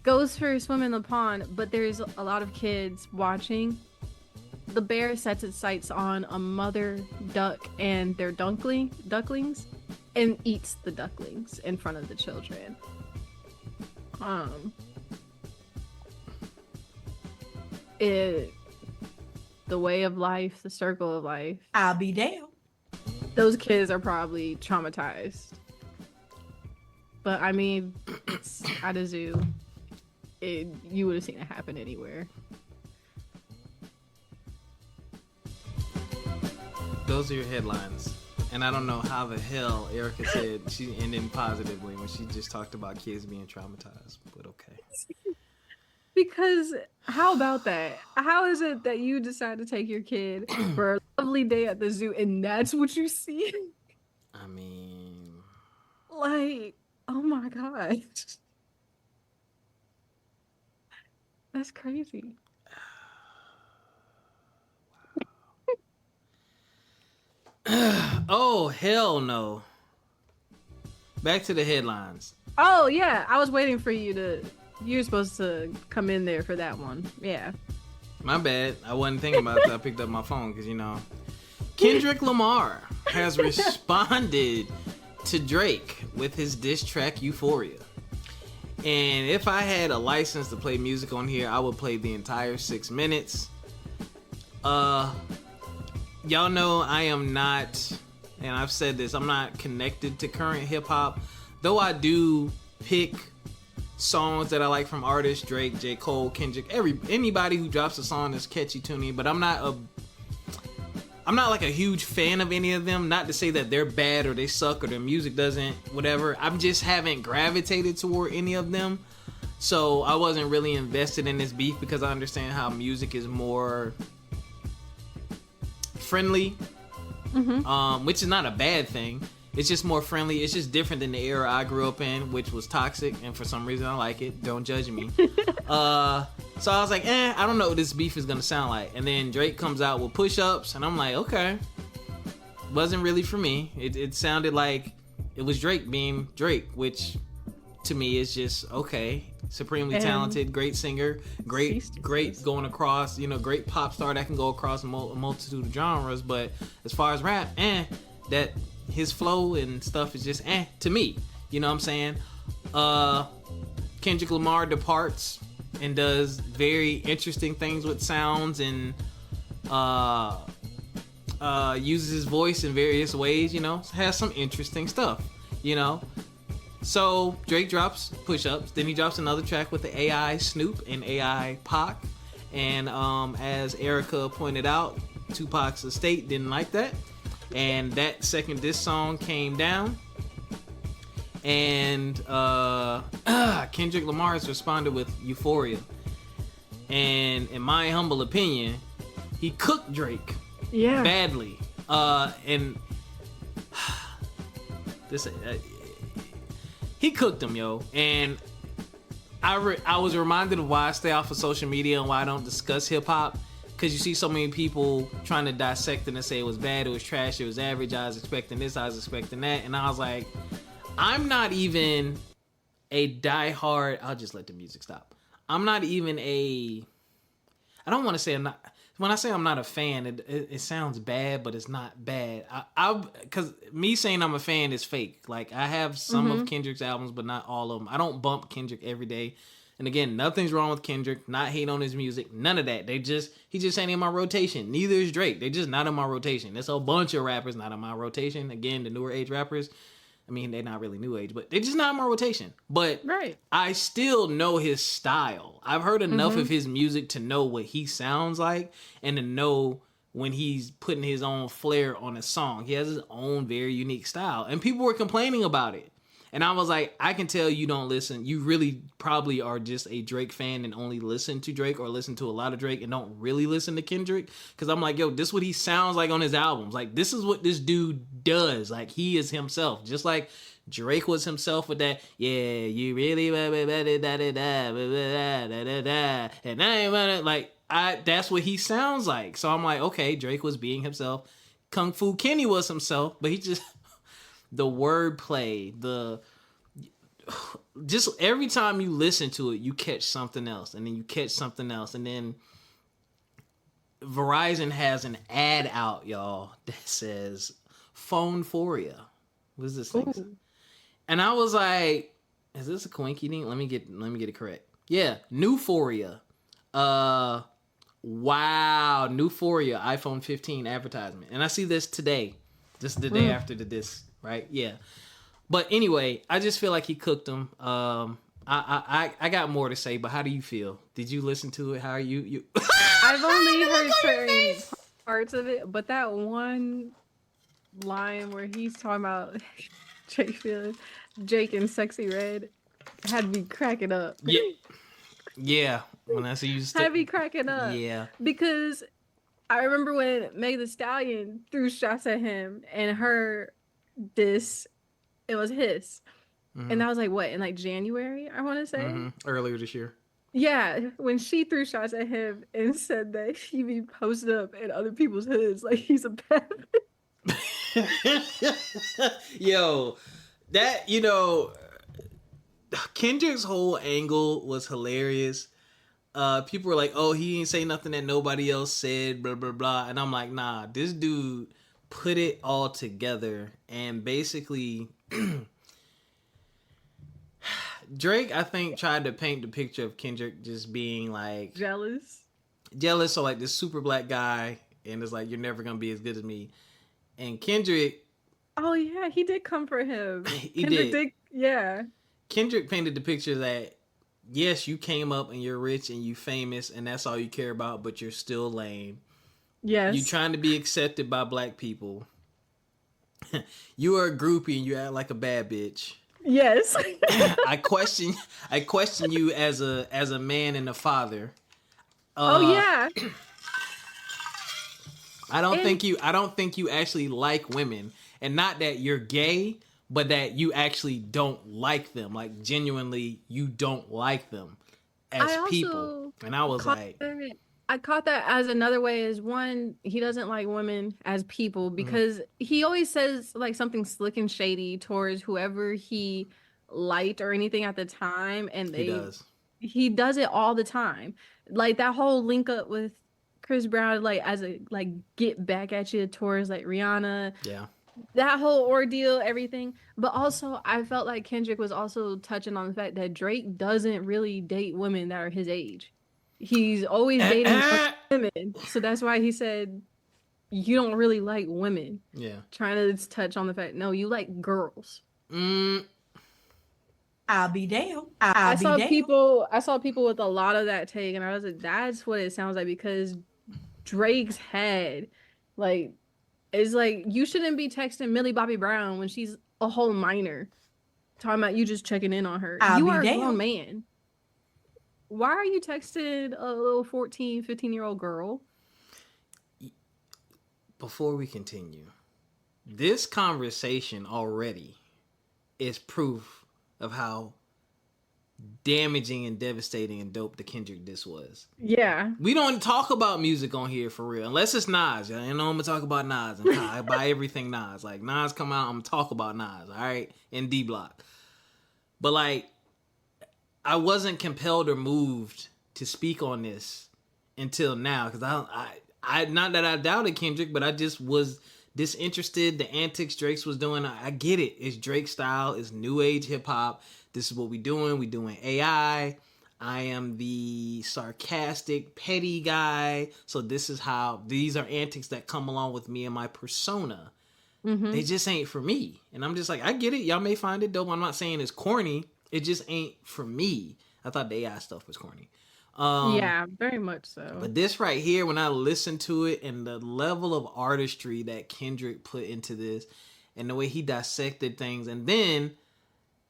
goes for a swim in the pond, but there's a lot of kids watching. The bear sets its sights on a mother duck and their ducklings and eats the ducklings in front of the children. The way of life, the circle of life. I'll be damned. Those kids are probably traumatized. But I mean, it's at a zoo. You would have seen it happen anywhere. Those are your headlines. And I don't know how the hell Ericca said she ended positively when she just talked about kids being traumatized, but okay. Because how about that? How is it that you decide to take your kid for a lovely day at the zoo and that's what you see? I mean... Like, oh my God. That's crazy. Oh, hell no. Back to the headlines. Oh, yeah. I was waiting for you to... You're supposed to come in there for that one. Yeah. My bad. I wasn't thinking about that. I picked up my phone because, you know. Kendrick Lamar has responded to Drake with his diss track Euphoria. And if I had a license to play music on here, I would play the entire 6 minutes. Y'all know I am not, and I've said this, I'm not connected to current hip-hop. Though I do pick songs that I like from artists, Drake, J. Cole, Kendrick, anybody who drops a song that's catchy to me, but I'm not like a huge fan of any of them. Not to say that they're bad or they suck or their music doesn't, whatever. I just haven't gravitated toward any of them. So I wasn't really invested in this beef because I understand how music is more friendly, which is not a bad thing. It's just more friendly. It's just different than the era I grew up in, which was toxic, and for some reason I like it. Don't judge me. So I was like, I don't know what this beef is gonna sound like. And then Drake comes out with push-ups, and I'm like, okay. Wasn't really for me. It sounded like it was Drake being Drake, which to me is just okay. Supremely talented, great singer, great going across, great pop star that can go across a multitude of genres. But as far as rap, that his flow and stuff is just to me. You know what I'm saying? Kendrick Lamar departs and does very interesting things with sounds and uses his voice in various ways, has some interesting stuff, So Drake drops Push Ups, then he drops another track with the AI Snoop and AI Pac. And as Erica pointed out, Tupac's estate didn't like that. And that second diss song came down. And Kendrick Lamar has responded with Euphoria. And in my humble opinion, he cooked Drake badly. And this he cooked him, yo. And I was reminded of why I stay off of social media and why I don't discuss hip hop. Because you see so many people trying to dissect it and say it was bad, it was trash, it was average, I was expecting this, I was expecting that. And I was like, I'm not even a diehard, I'll just let the music stop. I'm not even a, I don't want to say I'm not, when I say I'm not a fan, it sounds bad, but it's not bad. Because me saying I'm a fan is fake. Like, I have some of Kendrick's albums, but not all of them. I don't bump Kendrick every day. And again, nothing's wrong with Kendrick. Not hate on his music. None of that. He just ain't in my rotation. Neither is Drake. They just not in my rotation. There's a bunch of rappers not in my rotation. Again, the newer age rappers. I mean, they're not really new age, but they're just not in my rotation. But I still know his style. I've heard enough of his music to know what he sounds like and to know when he's putting his own flair on a song. He has his own very unique style. And people were complaining about it. And I was like, I can tell you don't listen. You really probably are just a Drake fan and only listen to Drake or listen to a lot of Drake and don't really listen to Kendrick. Because I'm like, yo, this is what he sounds like on his albums. Like, this is what this dude does. Like, he is himself. Just like Drake was himself with that, yeah, you really, and I ain't like, that's what he sounds like. So I'm like, okay, Drake was being himself. Kung Fu Kenny was himself, but he just... the wordplay, just every time you listen to it, you catch something else, and then you catch something else, and then Verizon has an ad out, y'all, that says Phonephoria. What is this thing? Ooh. And I was like, is this a coinky thing? Let me get it correct. Yeah, Newphoria. Wow, Newphoria iPhone 15 advertisement, and I see this today. This is the day after this. Right? Yeah. But anyway, I just feel like he cooked them. I got more to say, but how do you feel? Did you listen to it? How are you? I've only heard certain parts of it, but that one line where he's talking about Jake and Sexy Red had me cracking up. Yeah. When I see you had me cracking up. Yeah. Because I remember when Meg the Stallion threw shots at him and her diss, it was his. And that was like what, in like January, I want to say? Earlier this year. Yeah, when she threw shots at him and said that he be posted up in other people's hoods like he's a bad Yo, that, Kendrick's whole angle was hilarious. People were like, oh, he ain't say nothing that nobody else said, blah, blah, blah. And I'm like, nah, this dude put it all together. And basically, Drake, I think, tried to paint the picture of Kendrick just being like... jealous, or like this super black guy. And it's like, you're never going to be as good as me. And Kendrick... oh, yeah, he did come for him. Kendrick did. Yeah. Kendrick painted the picture that, yes, you came up and you're rich and you famous and that's all you care about, but you're still lame. Yes. You're trying to be accepted by black people. You are a groupie and you act like a bad bitch. Yes. I question you as a man and a father. Oh yeah. I don't think you actually like women, and not that you're gay, but that you actually don't like them. Like, genuinely, you don't like them as people. And I was like... I caught that as another way as one, he doesn't like women as people because he always says like something slick and shady towards whoever he liked or anything at the time. And he does it all the time. Like that whole link up with Chris Brown, like as a like get back at you towards like Rihanna. Yeah. That whole ordeal, everything. But also I felt like Kendrick was also touching on the fact that Drake doesn't really date women that are his age. He's always dating women. So that's why he said, you don't really like women. Yeah. Trying to touch on the fact, no, you like girls. I'll be damned. I I'll be saw damned. people with a lot of that take, and I was like, that's what it sounds like because Drake's head, like, is like you shouldn't be texting Millie Bobby Brown when she's a whole minor, talking about you just checking in on her. I'll You be are a grown damned. man. Why are you texting a little 14, 15-year-old girl? Before we continue, this conversation already is proof of how damaging and devastating and dope the Kendrick diss was. Yeah. We don't talk about music on here for real, unless it's Nas. You know, I'm gonna talk about Nas and I buy everything Nas. Like Nas come out, I'm gonna talk about Nas. All right, in D Block. But like, I wasn't compelled or moved to speak on this until now because I not that I doubted Kendrick, but I just was disinterested. The antics Drake was doing, I get it. It's Drake style. It's new age hip hop. This is what we doing. We doing AI. I am the sarcastic, petty guy. So this is how these are antics that come along with me and my persona. Mm-hmm. They just ain't for me. And I'm just like, I get it. Y'all may find it dope. I'm not saying it's corny. It just ain't for me. I thought the AI stuff was corny. Yeah, very much so. But this right here, when I listen to it and the level of artistry that Kendrick put into this and the way he dissected things, and then,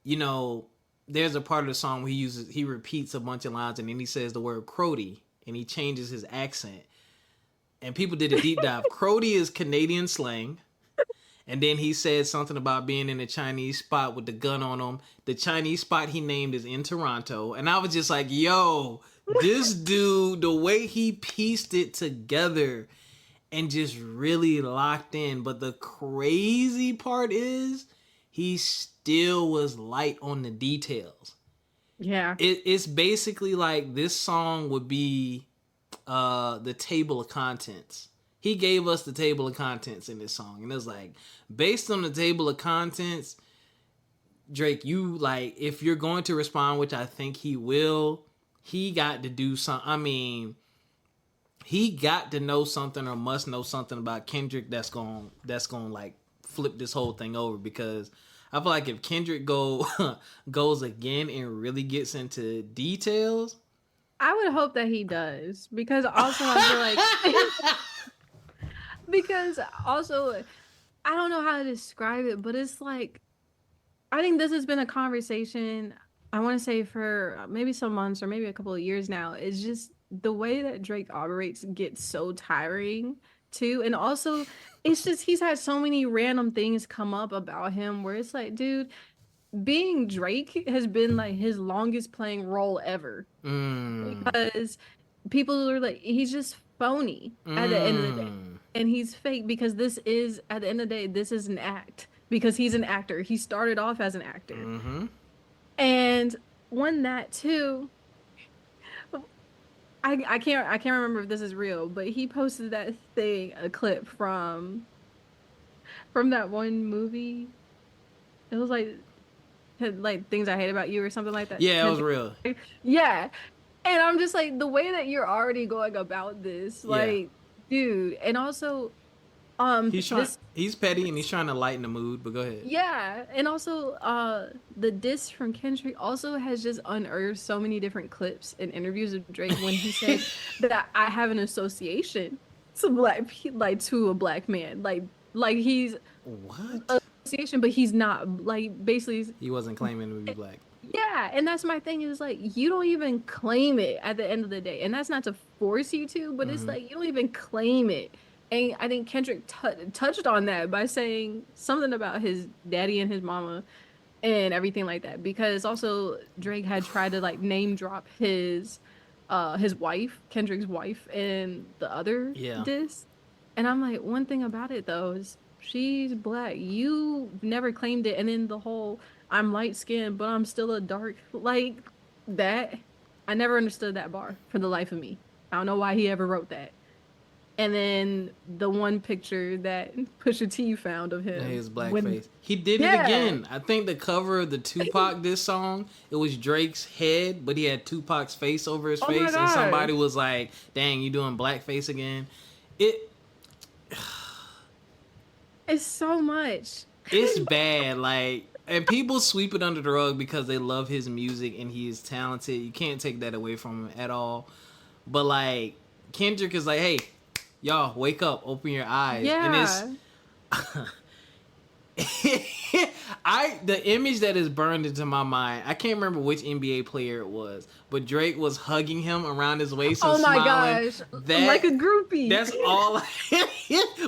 you know, there's a part of the song where he repeats a bunch of lines and then he says the word Crody and he changes his accent. And people did a deep dive. Crody is Canadian slang. And then he said something about being in a Chinese spot with the gun on him. The Chinese spot he named is in Toronto. And I was just like, yo, this dude, the way he pieced it together and just really locked in. But the crazy part is he still was light on the details. Yeah. It's basically like this song would be the table of contents. He gave us the table of contents in this song. And it's like, based on the table of contents, Drake, you like, if you're going to respond, which I think he will, he got to do something. I mean, he got to know something or must know something about Kendrick that's going like flip this whole thing over, because I feel like if Kendrick goes again and really gets into details, I would hope that he does, because also I feel like because also I don't know how to describe it, but it's like I think this has been a conversation, I want to say, for maybe some months or maybe a couple of years now. It's just the way that Drake operates gets so tiring too. And also it's just he's had so many random things come up about him where it's like, dude, being Drake has been like his longest playing role ever. Because people are like, he's just phony at the end of the day. And he's fake because this is, at the end of the day, this is an act. Because he's an actor. He started off as an actor. And one that too, I can't remember if this is real, but he posted that thing, a clip from that one movie. It was like Things I Hate About You or something like that. Yeah, it was real. Yeah. And I'm just like, the way that you're already going about this, like, dude, and also he's petty and he's trying to lighten the mood, but go ahead. Yeah, and also the diss from Kendrick also has just unearthed so many different clips and interviews of Drake when he said that I have an association to a black man, like he's what association, but he's not, like, basically he wasn't claiming to be black. Yeah, and that's my thing, is like, you don't even claim it at the end of the day, and that's not to force you to, but it's like you don't even claim it. And I think Kendrick touched on that by saying something about his daddy and his mama and everything like that. Because also Drake had tried to like name drop his wife, Kendrick's wife, in the other diss. And I'm like, one thing about it though is she's black. You never claimed it. And then the whole I'm light skinned, but I'm still a dark, like that. I never understood that bar for the life of me. I don't know why he ever wrote that. And then the one picture that Pusha T found of him, his blackface. He did it again. I think the cover of the Tupac diss song, it was Drake's head, but he had Tupac's face over his face, and somebody was like, "Dang, you doing blackface again?" It's so much. It's bad. Like, And people sweep it under the rug because they love his music and he is talented. You can't take that away from him at all. But like Kendrick is like, hey, y'all, wake up, open your eyes. And it's the image that is burned into my mind, I can't remember which NBA player it was, but Drake was hugging him around his waist and smiling. Gosh. Like a groupie. That's all.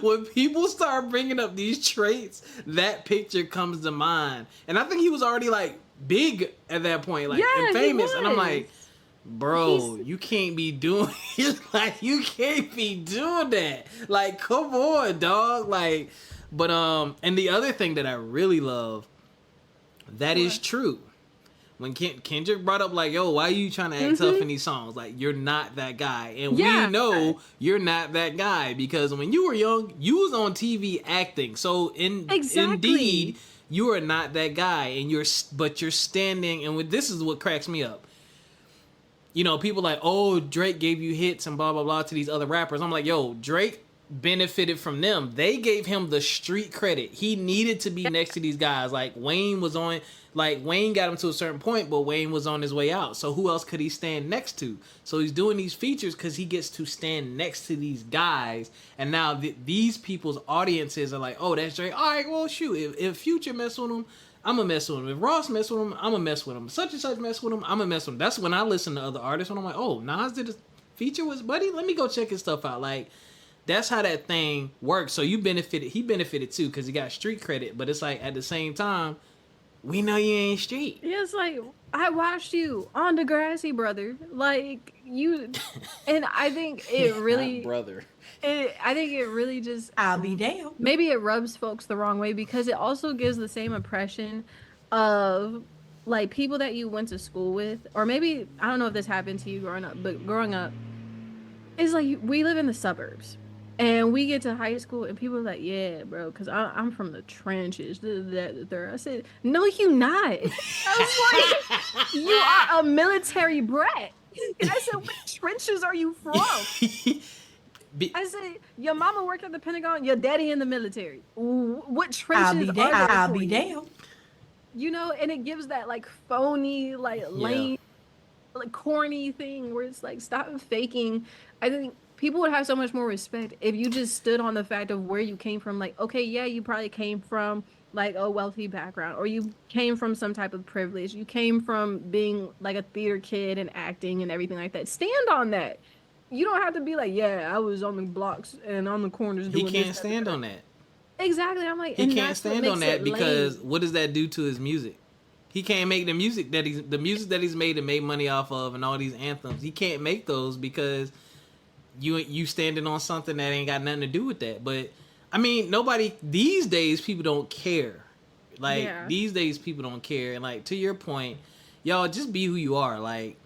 When people start bringing up these traits, that picture comes to mind. And I think he was already like big at that point, like and famous. And I'm like, bro, you can't be doing it. Like, you can't be doing that. Like, come on, dog. Like, but and the other thing that I really love, that is true. When Kendrick brought up like, yo, why are you trying to act tough in these songs? Like, you're not that guy. And we know you're not that guy because when you were young, you was on TV acting. So indeed, you are not that guy. And you're standing, and this is what cracks me up. You know, people like, oh, Drake gave you hits and blah, blah, blah to these other rappers. I'm like, yo, Drake benefited from them. They gave him the street credit. He needed to be next to these guys. Like, Wayne got him to a certain point, but Wayne was on his way out. So who else could he stand next to? So he's doing these features because he gets to stand next to these guys. And now these people's audiences are like, oh, that's Drake. All right, well, shoot. If Future mess with him, I'm going to mess with him. If Ross mess with him, I'm going to mess with him. Such and such mess with him, I'm going to mess with him. That's when I listen to other artists when I'm like, oh, Nas did a feature with Buddy? Let me go check his stuff out. Like, that's how that thing works. So he benefited too because he got street credit. But it's like at the same time, we know you ain't street. Yeah, it's like, I watched you on Degrassi, brother. Like, you, and I think it really, brother. I think it really just, I'll be damned. maybe it rubs folks the wrong way because it also gives the same impression of like people that you went to school with, or maybe, I don't know if this happened to you growing up, but growing up, it's like we live in the suburbs. And we get to high school, and people are like, yeah, bro, because I'm from the trenches. I said, no, you not. I was like, you are a military brat. And I said, what trenches are you from? I said, your mama worked at the Pentagon, your daddy in the military. What trenches are there? I'll be damned. You know, and it gives that, like, phony, like, lame, like, corny thing where it's like, stop faking. I think people would have so much more respect if you just stood on the fact of where you came from. Like, okay, yeah, you probably came from like a wealthy background, or you came from some type of privilege. You came from being like a theater kid and acting and everything like that. Stand on that. You don't have to be like, yeah, I was on the blocks and on the corners doing this. He can't stand on that. Exactly. I'm like, he can't stand on that because what does that do to his music? He can't make the music that he's made and made money off of and all these anthems. He can't make those because you standing on something that ain't got nothing to do with that. But I mean, these days people don't care. Like these days people don't care. And like to your point, y'all just be who you are. Like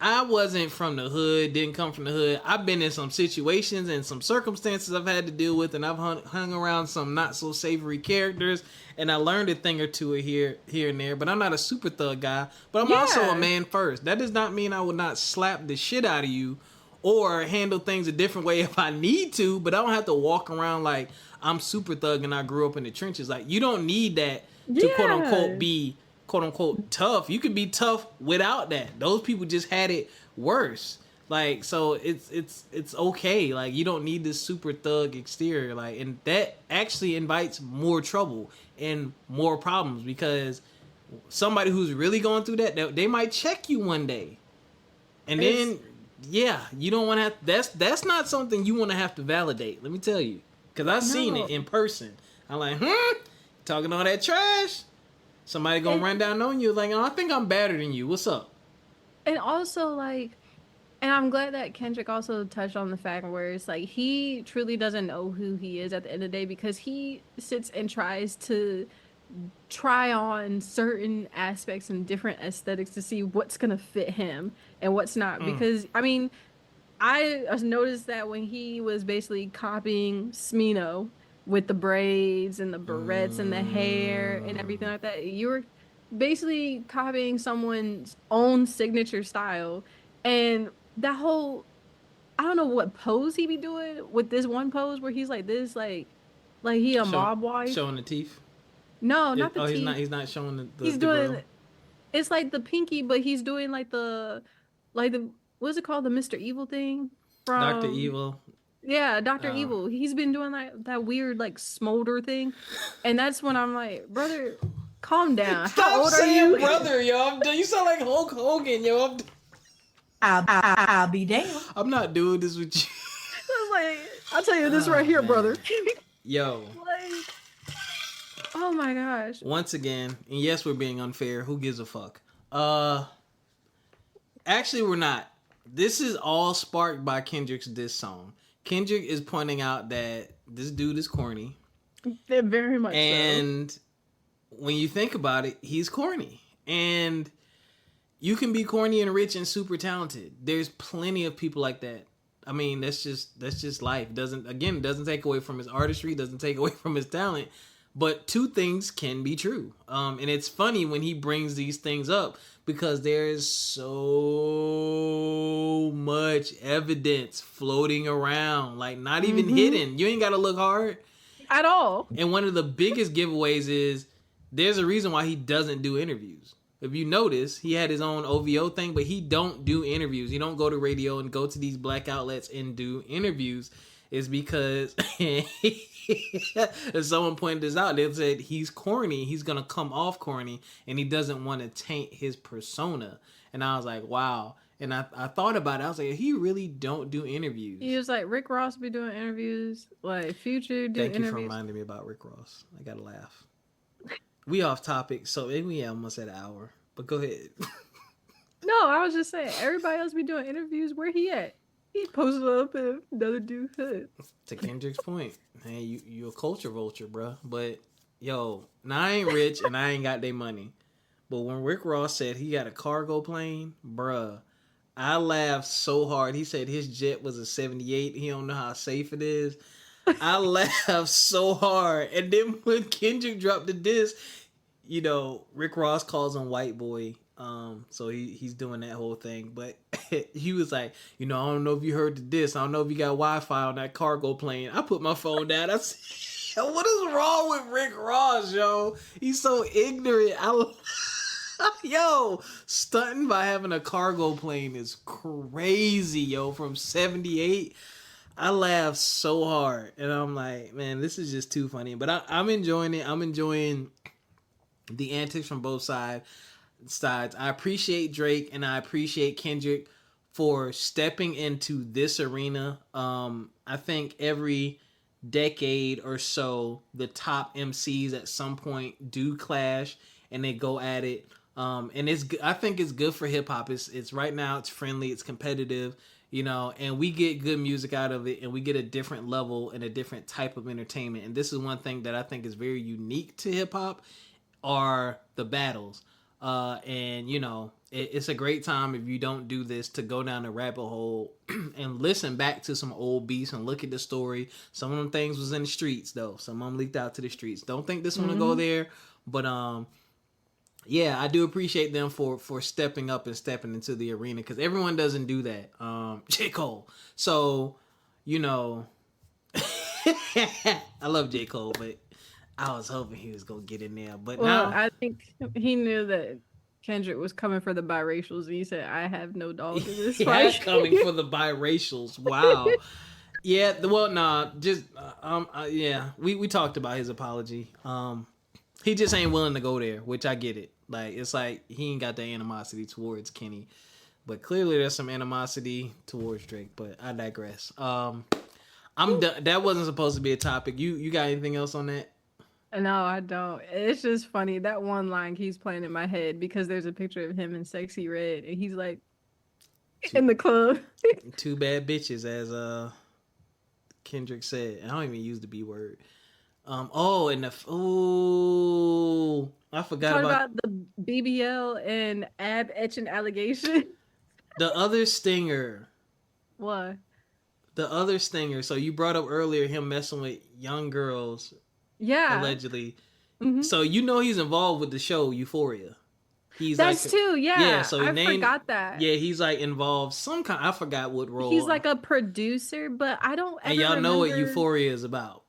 I wasn't from the hood, didn't come from the hood. I've been in some situations and some circumstances I've had to deal with, and I've hung around some not so savory characters, and I learned a thing or two here and there. But I'm not a super thug guy. But I'm also a man first. That does not mean I would not slap the shit out of you or handle things a different way if I need to, but I don't have to walk around like I'm super thug and I grew up in the trenches. Like, you don't need that to quote unquote be quote unquote tough. You can be tough without that. Those people just had it worse. Like, so it's okay. Like, you don't need this super thug exterior. Like, and that actually invites more trouble and more problems because somebody who's really going through that, they might check you one day. And then you don't want to have, that's not something you want to have to validate. Let me tell you, because I've seen it in person. I'm like, talking all that trash. Somebody gonna run down on you like, oh, I think I'm better than you. What's up? And also like, and I'm glad that Kendrick also touched on the fact where it's like he truly doesn't know who he is at the end of the day because he sits and tries to try on certain aspects and different aesthetics to see what's gonna fit him and what's not. Because I mean, I noticed that when he was basically copying Smino with the braids and the barrettes and the hair and everything like that, you were basically copying someone's own signature style. And that whole, I don't know what pose he be doing with this one pose where he's like this, like he a mob wife. Showing the teeth. No, not the Oh, teeth. he's not showing the He's the doing. grill. It's like the pinky, but he's doing like the what's it called? The Mr. Evil thing Dr. from. Evil. Yeah, Dr. Oh. Evil. He's been doing that weird like smolder thing. And that's when I'm like, brother, calm down. How old are you? brother, yo. You sound like Hulk Hogan, yo. I'll be damned. I'm not doing this with you. I was like, I'll tell you this right here, man. brother. Yo. Like, oh my gosh. Once again, and yes, we're being unfair. Who gives a fuck? Actually, we're not. This is all sparked by Kendrick's diss song. Kendrick is pointing out that this dude is corny. They're very much and when you think about it, he's corny. And you can be corny and rich and super talented. There's plenty of people like that. I mean, that's just life. Doesn't take away from his artistry, doesn't take away from his talent. But two things can be true. And it's funny when he brings these things up because there's so much evidence floating around, like not even hidden. You ain't got to look hard at all. And one of the biggest giveaways is there's a reason why he doesn't do interviews. If you notice, he had his own OVO thing, but he don't do interviews. He don't go to radio and go to these black outlets and do interviews. Is because if someone pointed this out, they said he's corny. He's going to come off corny and he doesn't want to taint his persona. And I was like, wow. And I thought about it. I was like, he really don't do interviews. He was like, Rick Ross be doing interviews. Like, Future do interviews. Thank you for reminding me about Rick Ross. I got to laugh. We off topic, so we almost at an hour. But go ahead. No, I was just saying, everybody else be doing interviews. Where he at? He posted up and another dude said. To Kendrick's point, hey, you a culture vulture, bro. But yo, now I ain't rich and I ain't got their money. But when Rick Ross said he got a cargo plane, bruh, I laughed so hard. He said his jet was a 78. He don't know how safe it is. I laughed so hard. And then when Kendrick dropped the diss, you know, Rick Ross calls him white boy. So he's doing that whole thing. But he was like, you know, I don't know if you heard the diss. I don't know if you got Wi-Fi on that cargo plane. I put my phone down. I said, what is wrong with Rick Ross, yo? He's so ignorant. Yo, stunting by having a cargo plane is crazy, yo. From 78, I laughed so hard. And I'm like, man, this is just too funny. But I'm enjoying it. I'm enjoying the antics from both sides. I appreciate Drake and I appreciate Kendrick for stepping into this arena. I think every decade or so, the top MCs at some point do clash and they go at it. And I think it's good for hip hop. It's right now, it's friendly, it's competitive, you know, and we get good music out of it and we get a different level and a different type of entertainment. And this is one thing that I think is very unique to hip hop are the battles. And you know, it's a great time if you don't do this to go down the rabbit hole and listen back to some old beats and look at the story. Some of them things was in the streets though. Some of them leaked out to the streets. Don't think this one will go there, but yeah, I do appreciate them for stepping up and stepping into the arena because everyone doesn't do that. J. Cole. So, you know, I love J. Cole, but I was hoping he was gonna get in there, but now I think he knew that Kendrick was coming for the biracials, and he said, "I have no dog in this fight." Coming for the biracials. Wow. Yeah. Well, nah. Just yeah. We talked about his apology. He just ain't willing to go there, which I get it. Like it's like he ain't got the animosity towards Kenny, but clearly there's some animosity towards Drake. But I digress. I'm done. That wasn't supposed to be a topic. You got anything else on that? No, I don't. It's just funny. That one line keeps playing in my head because there's a picture of him in Sexy Red and he's like in the club. Two bad bitches, as Kendrick said. I don't even use the B word. I forgot about the BBL and ab etching allegation. The other stinger. What? The other stinger. So you brought up earlier him messing with young girls. Yeah. Allegedly. Mm-hmm. So you know he's involved with the show Euphoria. That's like, too, yeah. Yeah, so I forgot that. Yeah, he's like involved some kind. I forgot what role. He's like a producer, but I don't ever And y'all know what Euphoria is about.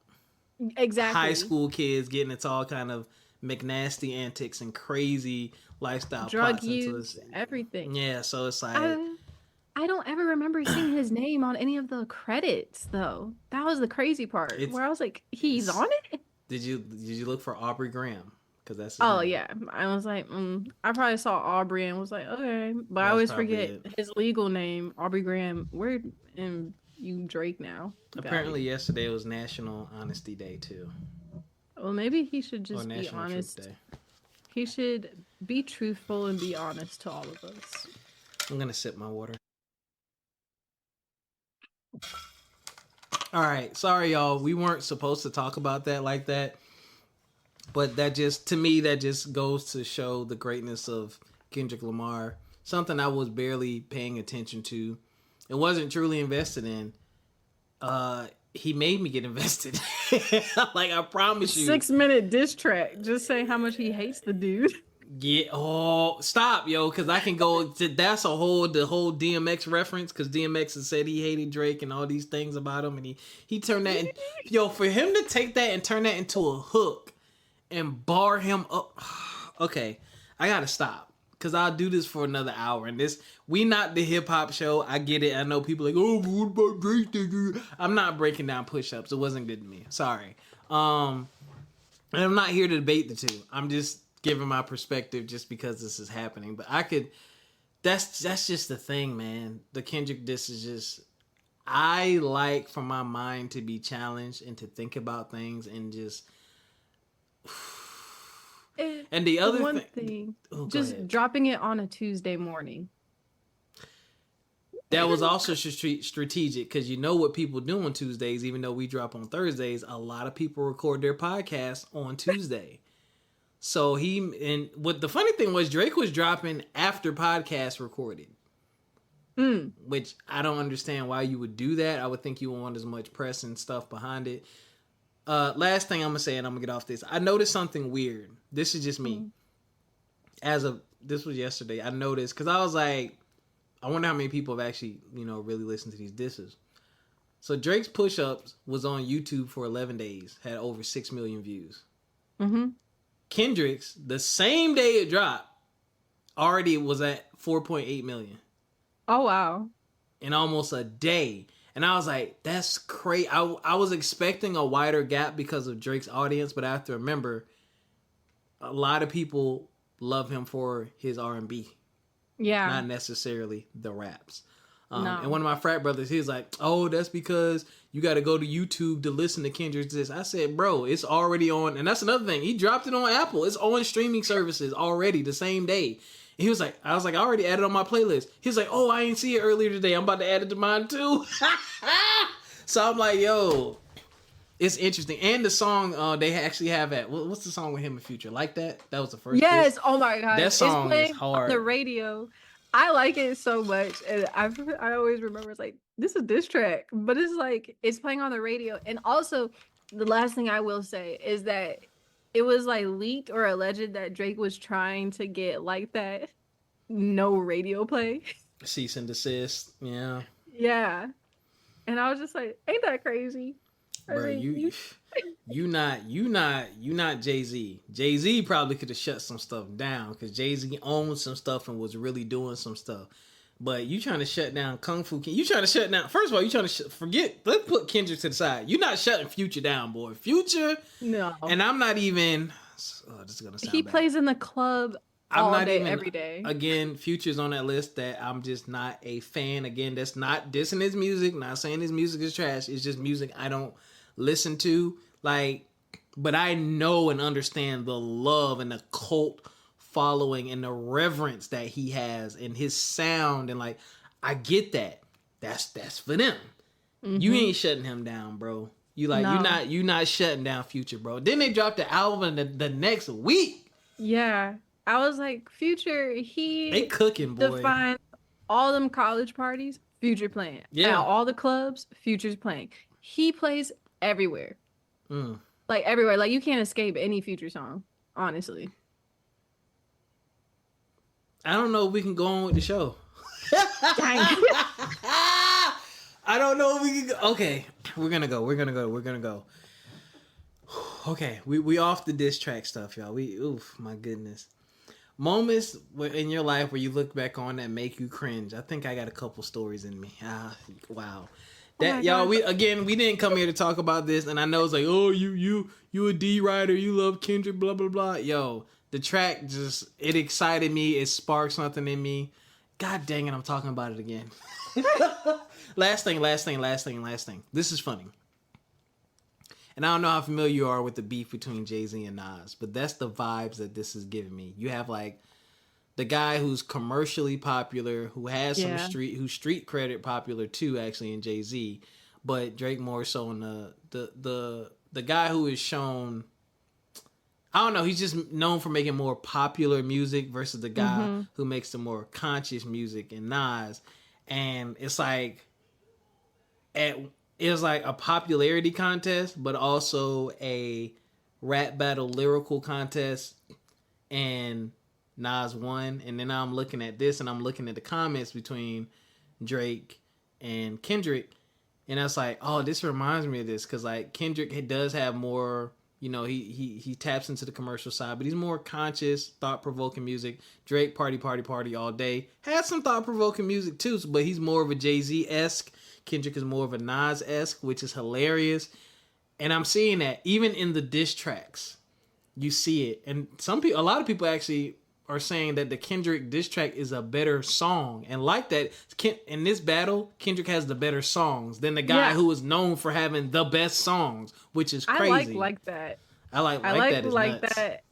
Exactly. High school kids getting into all kind of McNasty antics and crazy lifestyle Drug plots use, everything. Yeah, so it's like I don't ever remember seeing his name on any of the credits though. That was the crazy part where I was like, he's on it. Did you look for Aubrey Graham? Because that's his Oh name. yeah, I was like, I probably saw Aubrey and was like, okay, but I That's always forget probably his legal name, Aubrey Graham. Where am you Drake now? Apparently yesterday was National Honesty Day too. Well, maybe he should just be National honest. Truth Day. He should be truthful and be honest to all of us. I'm gonna sip my water. All right, sorry y'all. We weren't supposed to talk about that like that. But that just, to me, that just goes to show the greatness of Kendrick Lamar. Something I was barely paying attention to. It wasn't truly invested in. He made me get invested. Like, I promise you. 6-minute diss track. Just say how much he hates the dude. Yeah. Oh, stop, yo. Because I can go to, that's the whole DMX reference. Because DMX has said he hated Drake and all these things about him. And he turned that, yo, for him to take that and turn that into a hook. And bar him up. Okay, I gotta stop because I'll do this for another hour. And we not the hip hop show. I get it. I know people like, oh, what about Drake? I'm not breaking down push-ups. It wasn't good to me. Sorry. And I'm not here to debate the two. I'm just giving my perspective just because this is happening. But I could. That's just the thing, man. The Kendrick diss is just. I like for my mind to be challenged and to think about things and just. And the other thing, just dropping it on a Tuesday morning. That was also strategic because you know what people do on Tuesdays, even though we drop on Thursdays, a lot of people record their podcasts on Tuesday. So what the funny thing was, Drake was dropping after podcast recorded. Which I don't understand why you would do that. I would think you would want as much press and stuff behind it. Last thing I'm gonna say, and I'm gonna get off this. I noticed something weird. This is just me. This was yesterday. I noticed because I was like, I wonder how many people have actually, really listened to these disses. So Drake's push-ups was on YouTube for 11 days, had over 6 million views. Mm-hmm. Kendrick's, the same day it dropped, already was at 4.8 million. Oh wow! In almost a day. And I was like, that's crazy. I was expecting a wider gap because of Drake's audience, but I have to remember, a lot of people love him for his R&B. Yeah. Not necessarily the raps. No. And one of my frat brothers, he was like, oh, that's because you got to go to YouTube to listen to Kendrick's diss. I said, bro, it's already on. And that's another thing. He dropped it on Apple. It's on streaming services already the same day. He was like, I was like, I already added it on my playlist. He was like, oh, I ain't see it earlier today. I'm about to add it to mine too. So I'm like, yo, it's interesting. And the song they actually have at, what's the song with him in Future? Like That? That was the first. Yes. disc. Oh my God. That song is hard. On the radio. I like it so much. And I always remember it's like, this is diss track. But it's like, it's playing on the radio. And also, the last thing I will say is that it was like leaked or alleged that Drake was trying to get Like That no radio play. Cease and desist. Yeah. Yeah. And I was just like, ain't that crazy? Bro, you not Jay-Z. Jay-Z probably could have shut some stuff down because Jay-Z owned some stuff and was really doing some stuff. But you trying to shut down Kung Fu King. You trying to shut down. First of all, you trying to forget. Let's put Kendrick to the side. You're not shutting Future down, boy. Future. No. And I'm not even. Oh, this is gonna sound He bad. plays in the club all day, every day. Again, Future's on that list that I'm just not a fan. Again, that's not dissing his music. Not saying his music is trash. It's just music I don't listen to. But I know and understand the love and the cult following and the reverence that he has and his sound, and I get that. That's for them. Mm-hmm. You ain't shutting him down, bro. You not shutting down Future, bro. Then they dropped the album the next week. Yeah. I was like, Future, they cooking, boy. Define all them college parties, Future playing. Yeah. Now, all the clubs, Future's playing. He plays everywhere. Everywhere. You can't escape any Future song, honestly. I don't know if we can go on with the show. I don't know if we can go. Okay, we're gonna go. Okay, we off the diss track stuff, y'all. My goodness. Moments in your life where you look back on that make you cringe. I think I got a couple stories in me. Wow. That y'all, we didn't come here to talk about this, and I know it's like, oh, you a D writer, you love Kendrick, blah blah blah. Yo, the track it excited me, it sparked something in me. God dang it, I'm talking about it again. Last thing. This is funny. And I don't know how familiar you are with the beef between Jay-Z and Nas, but that's the vibes that this is giving me. You have like the guy who's commercially popular, who has some street credit popular too, actually, in Jay-Z, but Drake more so in the guy who is shown. I don't know. He's just known for making more popular music versus the guy who makes the more conscious music in Nas, and it's like it was like a popularity contest, but also a rap battle lyrical contest, and Nas won. And then I'm looking at this, and I'm looking at the comments between Drake and Kendrick, and I was like, oh, this reminds me of this, because like Kendrick does have more, you know, he taps into the commercial side, but he's more conscious, thought-provoking music. Drake, party all day, has some thought-provoking music too, but he's more of a Jay-Z-esque. Kendrick is more of a Nas-esque, which is hilarious. And I'm seeing that even in the diss tracks, you see it. And a lot of people actually are saying that the Kendrick diss track is a better song. And like that, in this battle, Kendrick has the better songs than the guy who is known for having the best songs, which is crazy. I like that. I like that. Like that.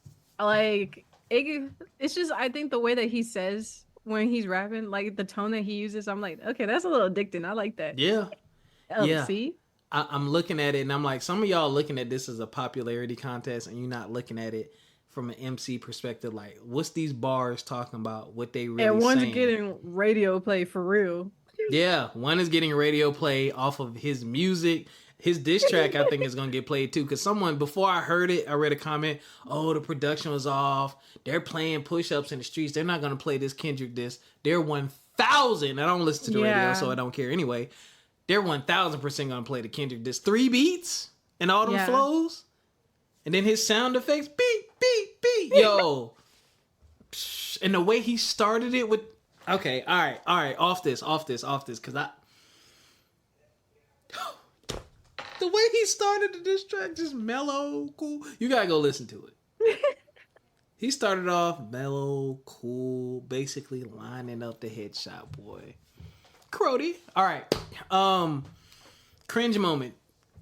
It's just, I think the way that he says when he's rapping, like the tone that he uses, I'm like, okay, that's a little addicting. I like that. Yeah. See? I'm looking at it, and I'm like, some of y'all looking at this as a popularity contest, and you're not looking at it from an MC perspective. Like, what's these bars talking about? What they really and one's saying? Getting radio play for real. Yeah, one is getting radio play off of his music. His diss track, I think, is going to get played too. Because before I heard it, I read a comment, oh, the production was off. They're playing push-ups in the streets. They're not going to play this Kendrick diss. They're 1,000. I don't listen to the radio, so I don't care anyway. They're 1,000% going to play the Kendrick diss. 3 beats and all them flows. And then his sound effects, beep, beep, beep. Yo. And the way he started it with... Okay, all right. Off this. Because the way he started the diss track, just mellow, cool. You gotta go listen to it. He started off mellow, cool, basically lining up the headshot boy. Crody. All right. Cringe moment.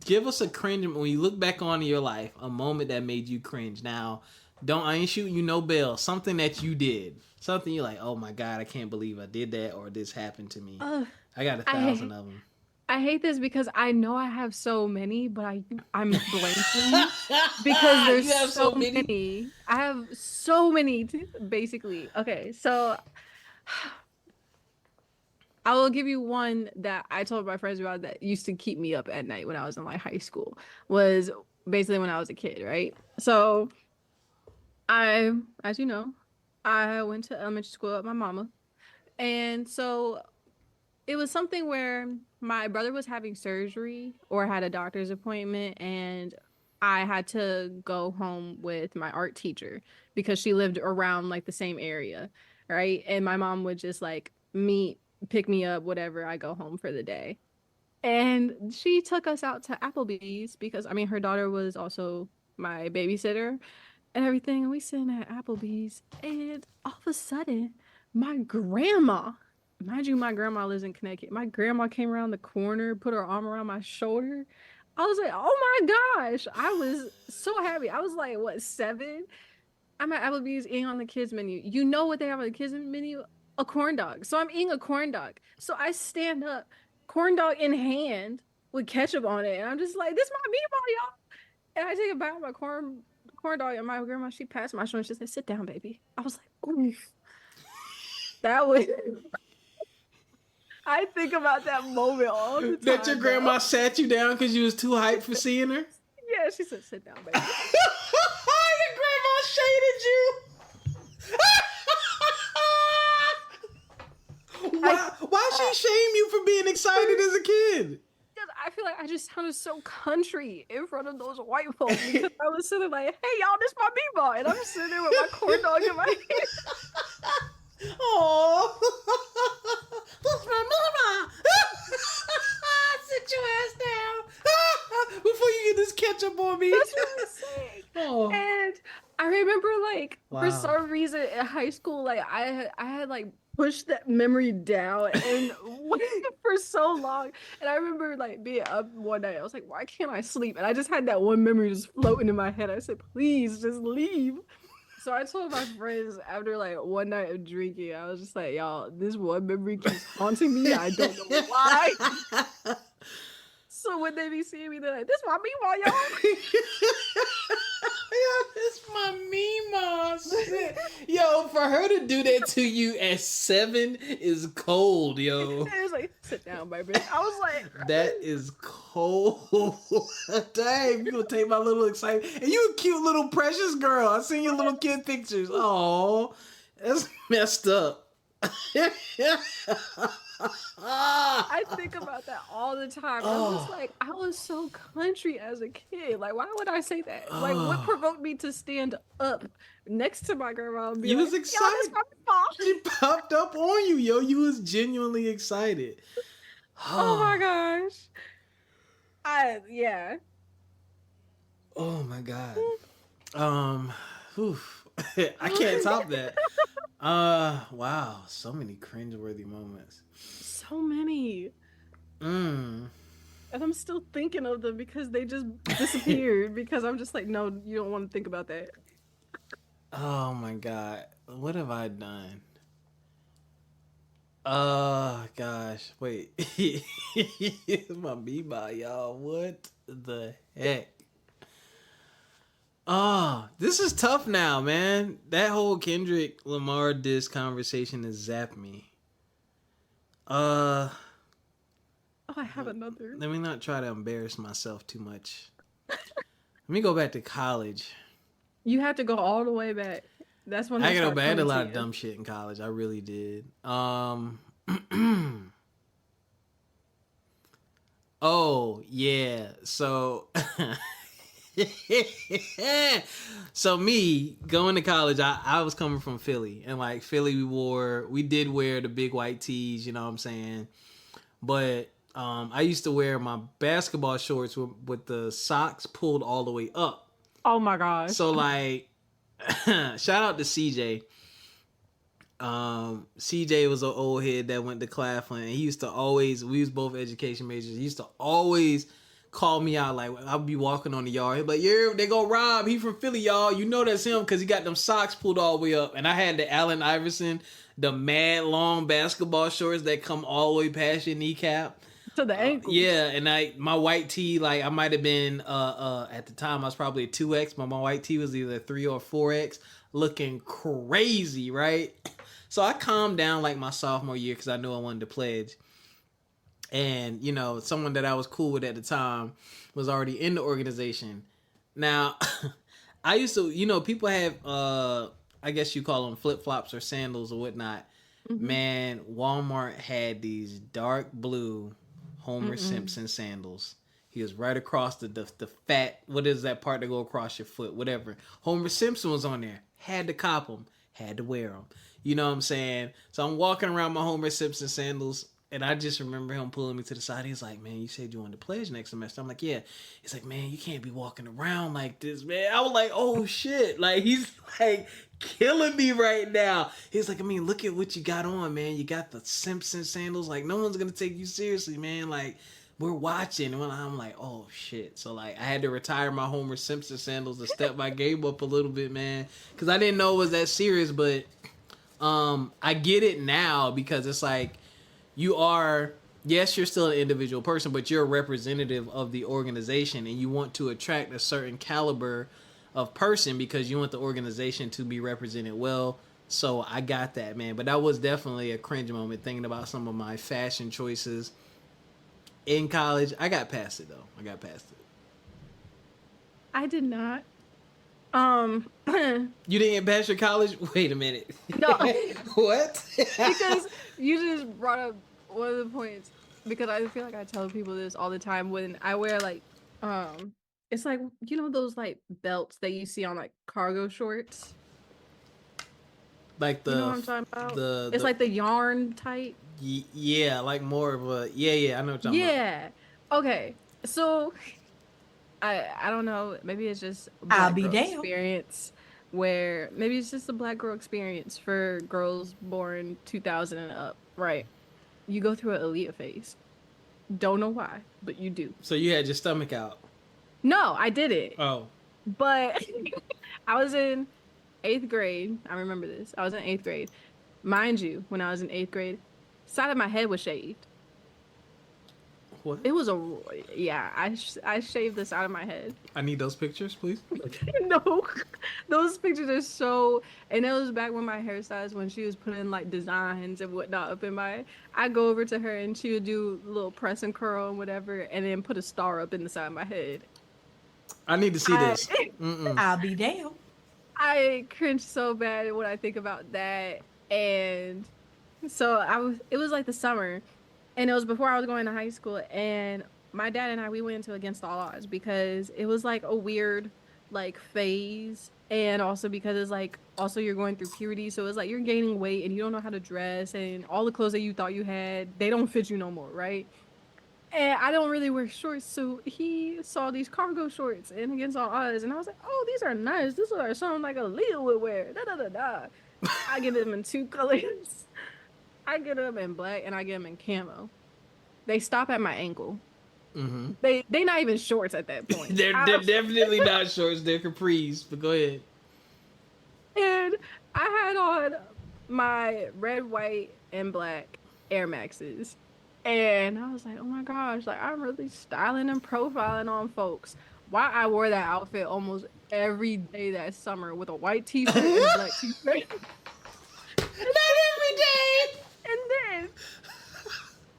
Give us a cringe when you look back on your life, a moment that made you cringe. Now, I ain't shooting you no bail. Something that you did. Something you're like, oh my God, I can't believe I did that, or this happened to me. I got 1,000 of them. I hate this because I know I have so many, but I'm blanking because there's so many. I have so many, basically. Okay, so I will give you one that I told my friends about that used to keep me up at night when I was in like high school. Was basically when I was a kid, right? So as you know, I went to elementary school with my mama, and so it was something where my brother was having surgery or had a doctor's appointment, and I had to go home with my art teacher because she lived around like the same area, right? And my mom would just like pick me up, whatever, I go home for the day. And she took us out to Applebee's because, I mean, her daughter was also my babysitter and everything. And we sitting at Applebee's, and all of a sudden, my grandma... Mind you, my grandma lives in Connecticut. My grandma came around the corner, put her arm around my shoulder. I was like, oh my gosh. I was so happy. I was like, what, 7? I'm at Applebee's eating on the kids menu. You know what they have on the kids menu? A corn dog. So I'm eating a corn dog. So I stand up, corn dog in hand with ketchup on it. And I'm just like, this is my meatball, y'all. And I take a bite of my corn dog, and my grandma, she passed my shoulder and she said, sit down, baby. I was like, oof. That was... I think about that moment all the time. That your grandma sat you down because you was too hyped for seeing her? Yeah, she said, sit down, baby. Your grandma shaded you. Why she shame you for being excited as a kid? I feel like I just sounded so country in front of those white folks because I was sitting like, hey y'all, this my b-boy, and I'm sitting there with my corn dog in my hand. Oh, that's my mama. Sit your ass down before you get this ketchup on me. That's what I'm saying. Oh. And I remember, like, Wow. for some reason in high school, like, I had like pushed that memory down and waited for so long. And I remember like being up one night. I was like, why can't I sleep? And I just had that one memory just floating in my head. I said, please just leave. So I told my friends after like one night of drinking, I was just like, y'all, this one memory keeps haunting me. I don't know why. So when they be seeing me, they're like, this my meatball, y'all. Yo, this my Mima shit. Yo, for her to do that to you at 7 is cold, yo. It was like, sit down, baby. I was like, that is cold. Dang, you gonna take my little excitement. And you a cute little precious girl. I seen your little kid pictures. Oh, that's messed up. I think about that all the time. I'm just like, I was so country as a kid. Like, why would I say that? Like, what provoked me to stand up next to my grandma and be you like, was excited. this my fault. She popped up on you, yo. You was genuinely excited. Oh my gosh. Yeah. Oh my god. I can't top that. Wow, so many cringeworthy moments. So many. And I'm still thinking of them because they just disappeared because I'm just like, no, you don't want to think about that. Oh my god. What have I done? Gosh. Wait. My b-ball, y'all. What the heck? Oh, this is tough now, man. That whole Kendrick Lamar diss conversation has zapped me. Oh, I have another. Let me not try to embarrass myself too much. Let me go back to college. You have to go all the way back. That's when I had a lot of of dumb shit in college. I really did. Oh, yeah. So so me going to college, I was coming from Philly, and like Philly, we did wear the big white tees, you know what I'm saying? But I used to wear my basketball shorts with the socks pulled all the way up. Oh my gosh. So like shout out to CJ. CJ was an old head that went to Claflin, and he used to always, we was both education majors, he used to always call me out. Like, I'll be walking on the yard, he'd be like, yeah, they go Rob, he from Philly, y'all, you know that's him because he got them socks pulled all the way up. And I had the Allen Iverson, the mad long basketball shorts that come all the way past your kneecap to the ankle. Yeah, and my white tee, like I might have been at the time I was probably a 2X, but my white tee was either 3 or 4X, looking crazy, right? So I calmed down like my sophomore year because I knew I wanted to pledge. And, you know, someone that I was cool with at the time was already in the organization. Now, I used to, you know, people have, I guess you call them flip-flops or sandals or whatnot. Mm-hmm. Man, Walmart had these dark blue Homer Simpson sandals. He was right across the fat, what is that part that go across your foot, whatever. Homer Simpson was on there. Had to cop them. Had to wear them. You know what I'm saying? So I'm walking around my Homer Simpson sandals, and I just remember him pulling me to the side. He's like, man, you said you wanted to pledge next semester. I'm like, yeah. He's like, man, you can't be walking around like this, man. I was like, oh, shit. Like, he's like killing me right now. He's like, I mean, look at what you got on, man. You got the Simpson sandals. Like, no one's going to take you seriously, man. Like, we're watching. And I'm like, oh, shit. So, like, I had to retire my Homer Simpson sandals to step my game up a little bit, man. Because I didn't know it was that serious, but I get it now because it's like you are, yes, you're still an individual person, but you're a representative of the organization and you want to attract a certain caliber of person because you want the organization to be represented well. So I got that, man. But that was definitely a cringe moment thinking about some of my fashion choices in college. I got past it, though. I got past it. I did not. You didn't get past your college? Wait a minute. No. What? Because you just brought up one of the points. because I feel like I tell people this all the time when I wear like it's like those like belts that you see on like cargo shorts. Like You know what I'm talking about? the It's like the yarn type. yeah, like more of a yeah. I know what you're talking about. Yeah. Okay. So I don't know. Maybe it's just a I'll black be girl damned. experience where maybe it's just a black girl experience for girls born 2000 and up, right? You go through an Aaliyah phase. Don't know why, but you do. So you had your stomach out. No, I did it. Oh. But I was in 8th grade. I remember this. I was in 8th grade. Mind you, when I was in 8th grade, side of my head was shaved. What? It was yeah, I shaved the side of my head. I need those pictures, please. No, those pictures are so, and it was back when my hairstylist, when she was putting like designs and whatnot up in my, I'd go over to her and she would do a little press and curl and whatever, and then put a star up in the side of my head. I need to see this. I'll be damned. I cringe so bad when I think about that. And so it was like the summer, and it was before I was going to high school, and my dad and we went into Against All Odds because it was like a weird like phase, and also because it's like also you're going through puberty, so it's like you're gaining weight and you don't know how to dress, and all the clothes that you thought you had, they don't fit you no more, right? And I don't really wear shorts, so he saw these cargo shorts in Against All Odds, and I was like, oh, these are nice. These are something like a Leo would wear. Da da da da. I get them in 2 colors. I get them in black and I get them in camo. They stop at my ankle. Mm-hmm. They not even shorts at that point. they're definitely not shorts. They're capris. But go ahead. And I had on my red, white, and black Air Maxes. And I was like, oh my gosh, like I'm really styling and profiling on folks. Why I wore that outfit almost every day that summer with a white t-shirt and a black t-shirt. Not every day. And then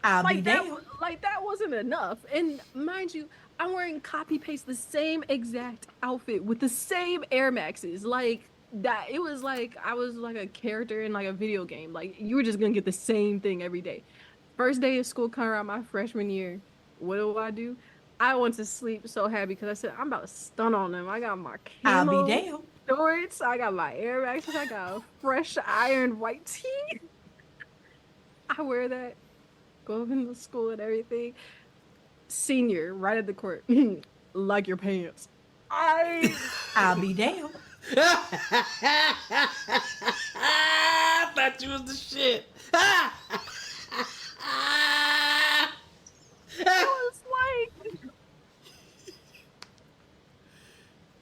I'll be like that, damned. like that wasn't enough. And mind you, I'm wearing copy paste the same exact outfit with the same Air Maxes. Like that, it was like I was like a character in like a video game. Like you were just gonna get the same thing every day. First day of school come around my freshman year. What do? I went to sleep so happy because I said I'm about to stun on them. I got my I'll camo be damned. shorts. I got my Air Maxes. I got a fresh ironed white tee. I wear that, go up into school and everything. Senior, right at the court, like your pants. I'll be damned. I thought you was the shit.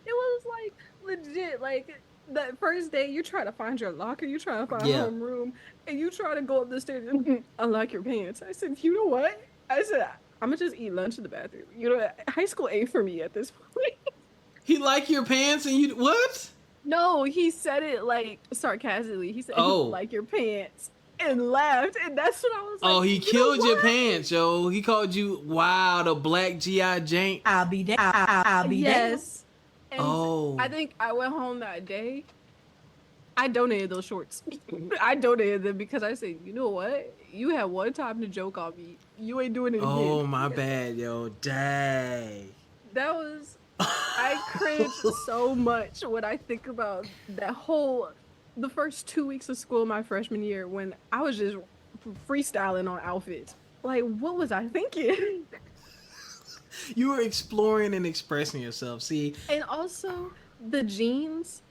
It was like legit. Like that first day, you try to find your locker, you try to find Yeah. homeroom, and you try to go up the stairs and unlock your pants. I said, you know what? I said, I'm gonna just eat lunch in the bathroom. You know, high school ain't for me at this point. He like your pants and you what? No, he said it like sarcastically. He said, Oh. like your pants, and laughed, and that's what I was like. Oh, he you know killed your what? pants, yo. He called you the black G.I. Jane. I'll be damned. I'll be damned. Yes. And Oh. I think I went home that day. I donated those shorts. I donated them because I said, you know what? You had one time to joke on me. You ain't doing it again. Oh my bad, yo. Dang. That was, I cringe so much when I think about the first 2 weeks of school my freshman year when I was just freestyling on outfits. Like, what was I thinking? You were exploring and expressing yourself. See, And also, the jeans,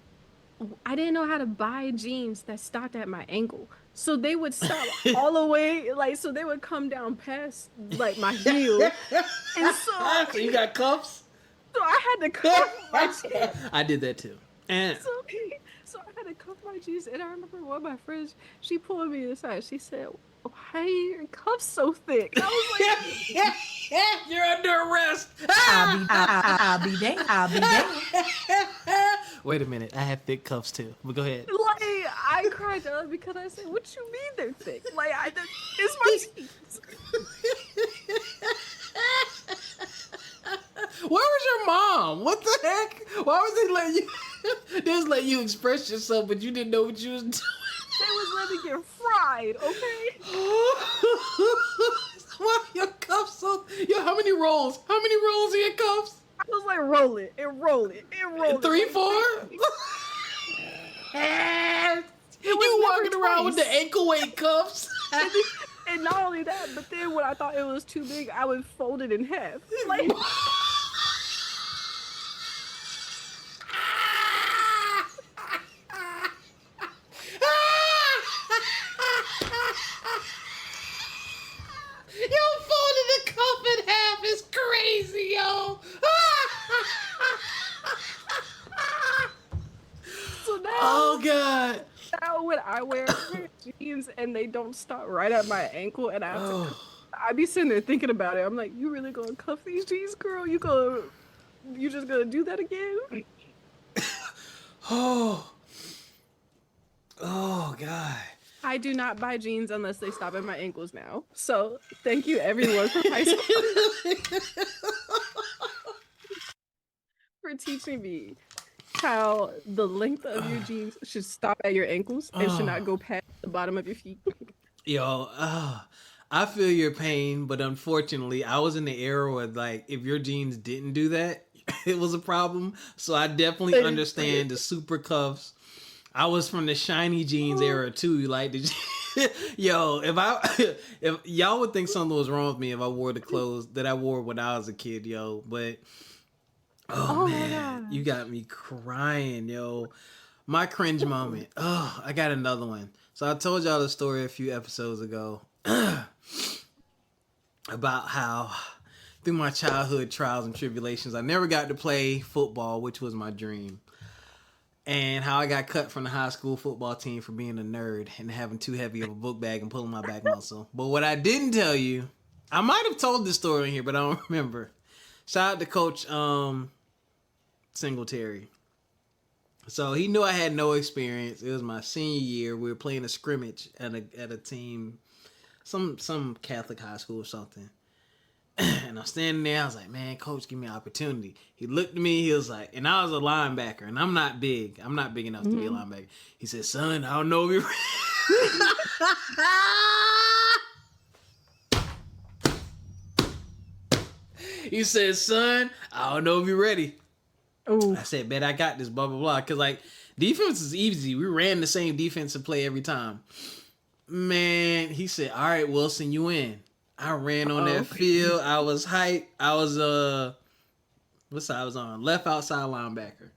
I didn't know how to buy jeans that stopped at my ankle. So they would stop all the way, like, so they would come down past, like, my heel. And so you got cuffs? so I had to cuff my jeans. I did that too. And So I had to cuff my jeans. And I remember one of my friends, she pulled me aside. She said, why are your cuffs so thick? And I was like, you're under arrest. I'll be damned. I'll be damned. Wait a minute. I have thick cuffs too. But go ahead. like, I cried out because I said, what you mean they're thick? Like, it's my jeans. Where was your mom? What the heck? Why was they letting you just let you express yourself, but you didn't know what you was doing? They was letting me get fried, okay? Why your Yo, how many rolls? How many rolls in cuffs? I was like, roll it and roll it and roll it. 3, 4? You walking around with the ankle weight cuffs? And not only that, but then when I thought it was too big, I would fold it in half. Like, yo, folding the cuff in half is crazy, yo. so now, Oh God. now when I wear jeans and they don't stop right at my ankle, and I have to, I be sitting there thinking about it. I'm like, you really gonna cuff these jeans, girl? You just gonna do that again? Oh God. I do not buy jeans unless they stop at my ankles now. So thank you everyone for high school for teaching me how the length of your jeans should stop at your ankles and should not go past the bottom of your feet. Yo, I feel your pain, but unfortunately, I was in the era where, like, if your jeans didn't do that, it was a problem. So I definitely understand the super cuffs. I was from the shiny jeans era too. Like, yo, if y'all would think something was wrong with me if I wore the clothes that I wore when I was a kid, yo. But oh man, you got me crying, yo. My cringe moment. Oh, I got another one. So I told y'all the story a few episodes ago about how through my childhood trials and tribulations, I never got to play football, which was my dream. And how I got cut from the high school football team for being a nerd and having too heavy of a book bag and pulling my back muscle. But what I didn't tell you, I might have told this story in here, but I don't remember. Shout out to Coach Singletary. So he knew I had no experience. It was my senior year. We were playing a scrimmage at a team, some Catholic high school or something. And I'm standing there. I was like, man, coach, give me an opportunity. He looked at me. He was like, and I was a linebacker, and I'm not big. I'm not big enough to be a linebacker. He said, son, I don't know if you're He said, son, I don't know if you're ready. Ooh. I said, man, I got this, blah, blah, blah. Because, like, defense is easy. We ran the same defensive play every time. Man, he said, all right, Wilson, you in. I ran on that field. I was hyped. I was what side I was on? Left outside linebacker.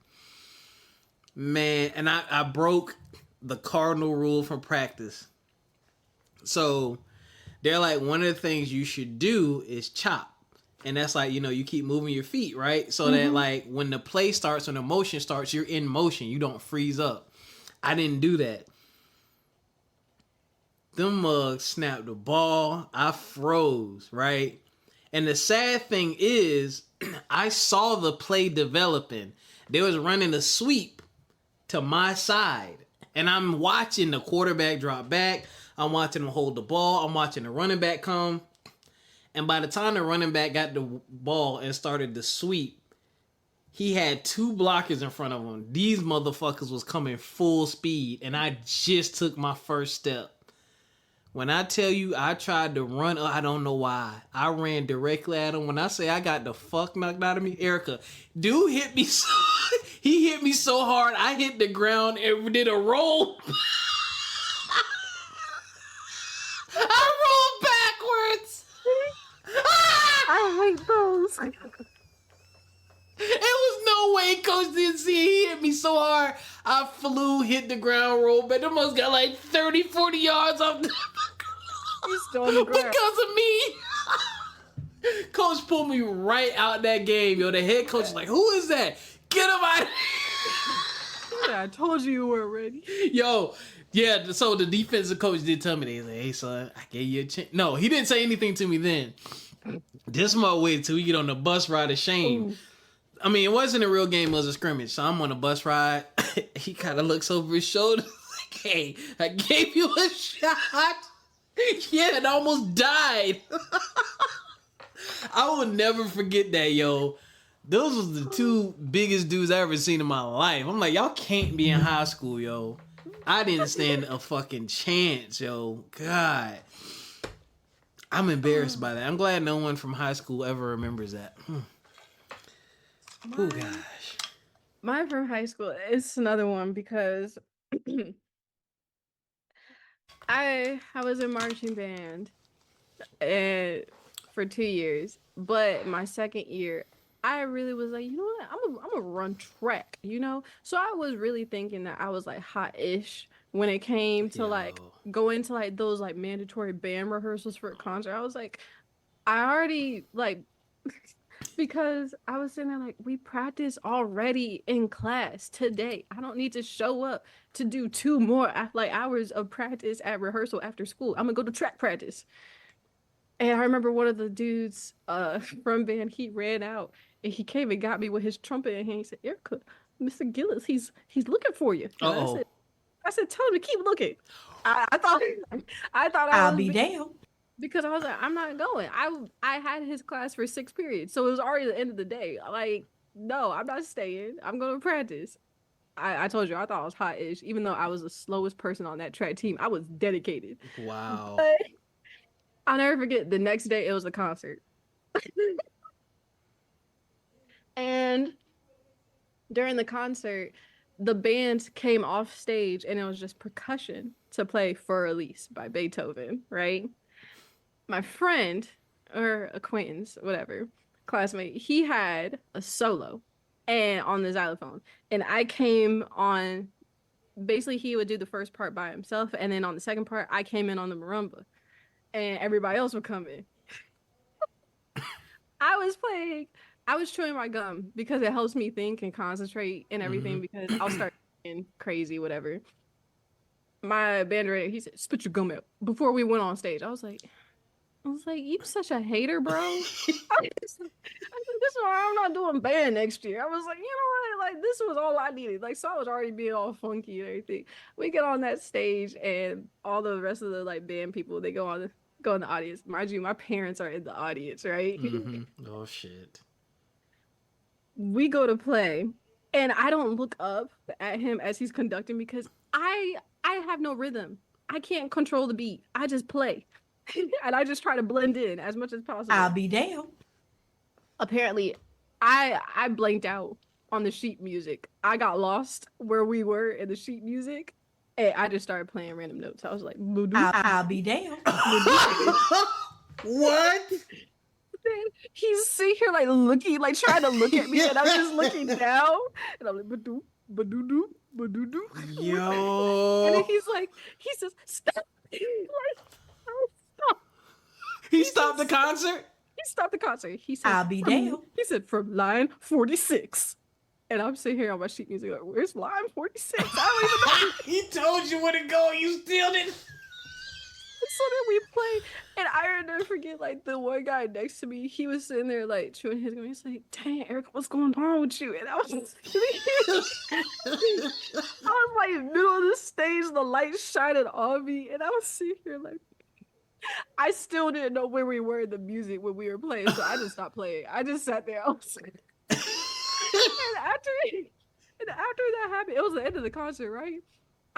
Man, and I broke the cardinal rule from practice. So they're like, one of the things you should do is chop. And that's like, you keep moving your feet, right? So that like when the play starts, when the motion starts, you're in motion. You don't freeze up. I didn't do that. Them mugs snapped the ball. I froze, right? And the sad thing is, I saw the play developing. They was running a sweep to my side. And I'm watching the quarterback drop back. I'm watching him hold the ball. I'm watching the running back come. And by the time the running back got the ball and started the sweep, he had 2 blockers in front of him. These motherfuckers was coming full speed. And I just took my first step. When I tell you I tried to run, I don't know why. I ran directly at him. When I say I got the fuck knocked out of me, Ericca, dude hit me so, he hit me so hard, I hit the ground and did a roll. I rolled backwards. I hate those. It was no way Coach didn't see it. He hit me so hard, I flew, hit the ground, rolled back. They almost got like 30, 40 yards off the He's still on the ground. because of me. Coach pulled me right out that game, yo. The head coach was like, who is that? Get him out of here. Yeah, I told you weren't ready. Yo, yeah, so the defensive coach did tell me, they said, hey, son, I gave you a chance. No, he didn't say anything to me then. This my way till we get on the bus ride of shame. Ooh. I mean, it wasn't a real game, it was a scrimmage. So I'm on a bus ride. He kind of looks over his shoulder like, hey, I gave you a shot. Yeah, and I almost died. I will never forget that, yo. Those was the 2 biggest dudes I ever seen in my life. I'm like, y'all can't be in high school, yo. I didn't stand a fucking chance, yo. God. I'm embarrassed by that. I'm glad no one from high school ever remembers that. Oh gosh. Mine from high school is another one because I was in marching band and for 2 years, but my second year, I really was like, you know what, I'm gonna run track, you know. So I was really thinking that I was like hot-ish when it came to like Yo. going to like those like mandatory band rehearsals for a concert. I was like, I already like because I was sitting there like, we practice already in class today. I don't need to show up to do two more like hours of practice at rehearsal after school. I'm gonna go to track practice. And I remember one of the dudes from band, he ran out and he came and got me with his trumpet in hand. He said, Ericca, Mr. Gillis, he's looking for you. And Uh-oh. I said, tell him to keep looking. I thought I I'll was be damned. because I was like, I'm not going. I had his class for 6 periods, so it was already the end of the day. Like, no, I'm not staying. I'm going to practice. I told you I thought I was hot-ish, even though I was the slowest person on that track team. I was dedicated. Wow. But I'll never forget the next day it was a concert. And during the concert, the band came off stage and it was just percussion to play For Elise by Beethoven, right? My friend or acquaintance, whatever, classmate, he had a solo and on the xylophone. And I came on, basically he would do the first part by himself, and then on the second part, I came in on the marimba. And everybody else would come in. I was chewing my gum because it helps me think and concentrate and everything because I'll start getting crazy, whatever. My band director, he said, spit your gum out before we went on stage. I was like, you such a hater, bro. I said, this is why I'm not doing band next year. I was like, you know what? Like, this was all I needed. Like, so I was already being all funky and everything. We get on that stage and all the rest of the like band people, they go in the audience. Mind you, my parents are in the audience, right? Oh shit. We go to play and I don't look up at him as he's conducting because I have no rhythm. I can't control the beat. I just play. And I just try to blend in as much as possible. I'll be damned. Apparently, I blanked out on the sheet music. I got lost where we were in the sheet music, and I just started playing random notes. I was like, I'll be damned. What? Then he's sitting here like looking, like trying to look at me, and I'm just looking down, and I'm like, badoo, badoo, badoo. Yo. And then he says, stop. Like, oh, stop. He stopped the concert? He stopped the concert. He said, I'll be damned. He said, from line 46. And I'm sitting here on my sheet music like, where's line 46? I don't even know. He told you where to go. You still didn't. So then we played, and I never forget, like, the one guy next to me, he was sitting there, like, chewing his gum. He's like, dang, Eric, what's going on with you? And I was like, middle of the stage, the light shining on me, and I was sitting here, like, I still didn't know where we were in the music when we were playing, so I just stopped playing. I just sat there. I was like, and after that happened, it was the end of the concert, right?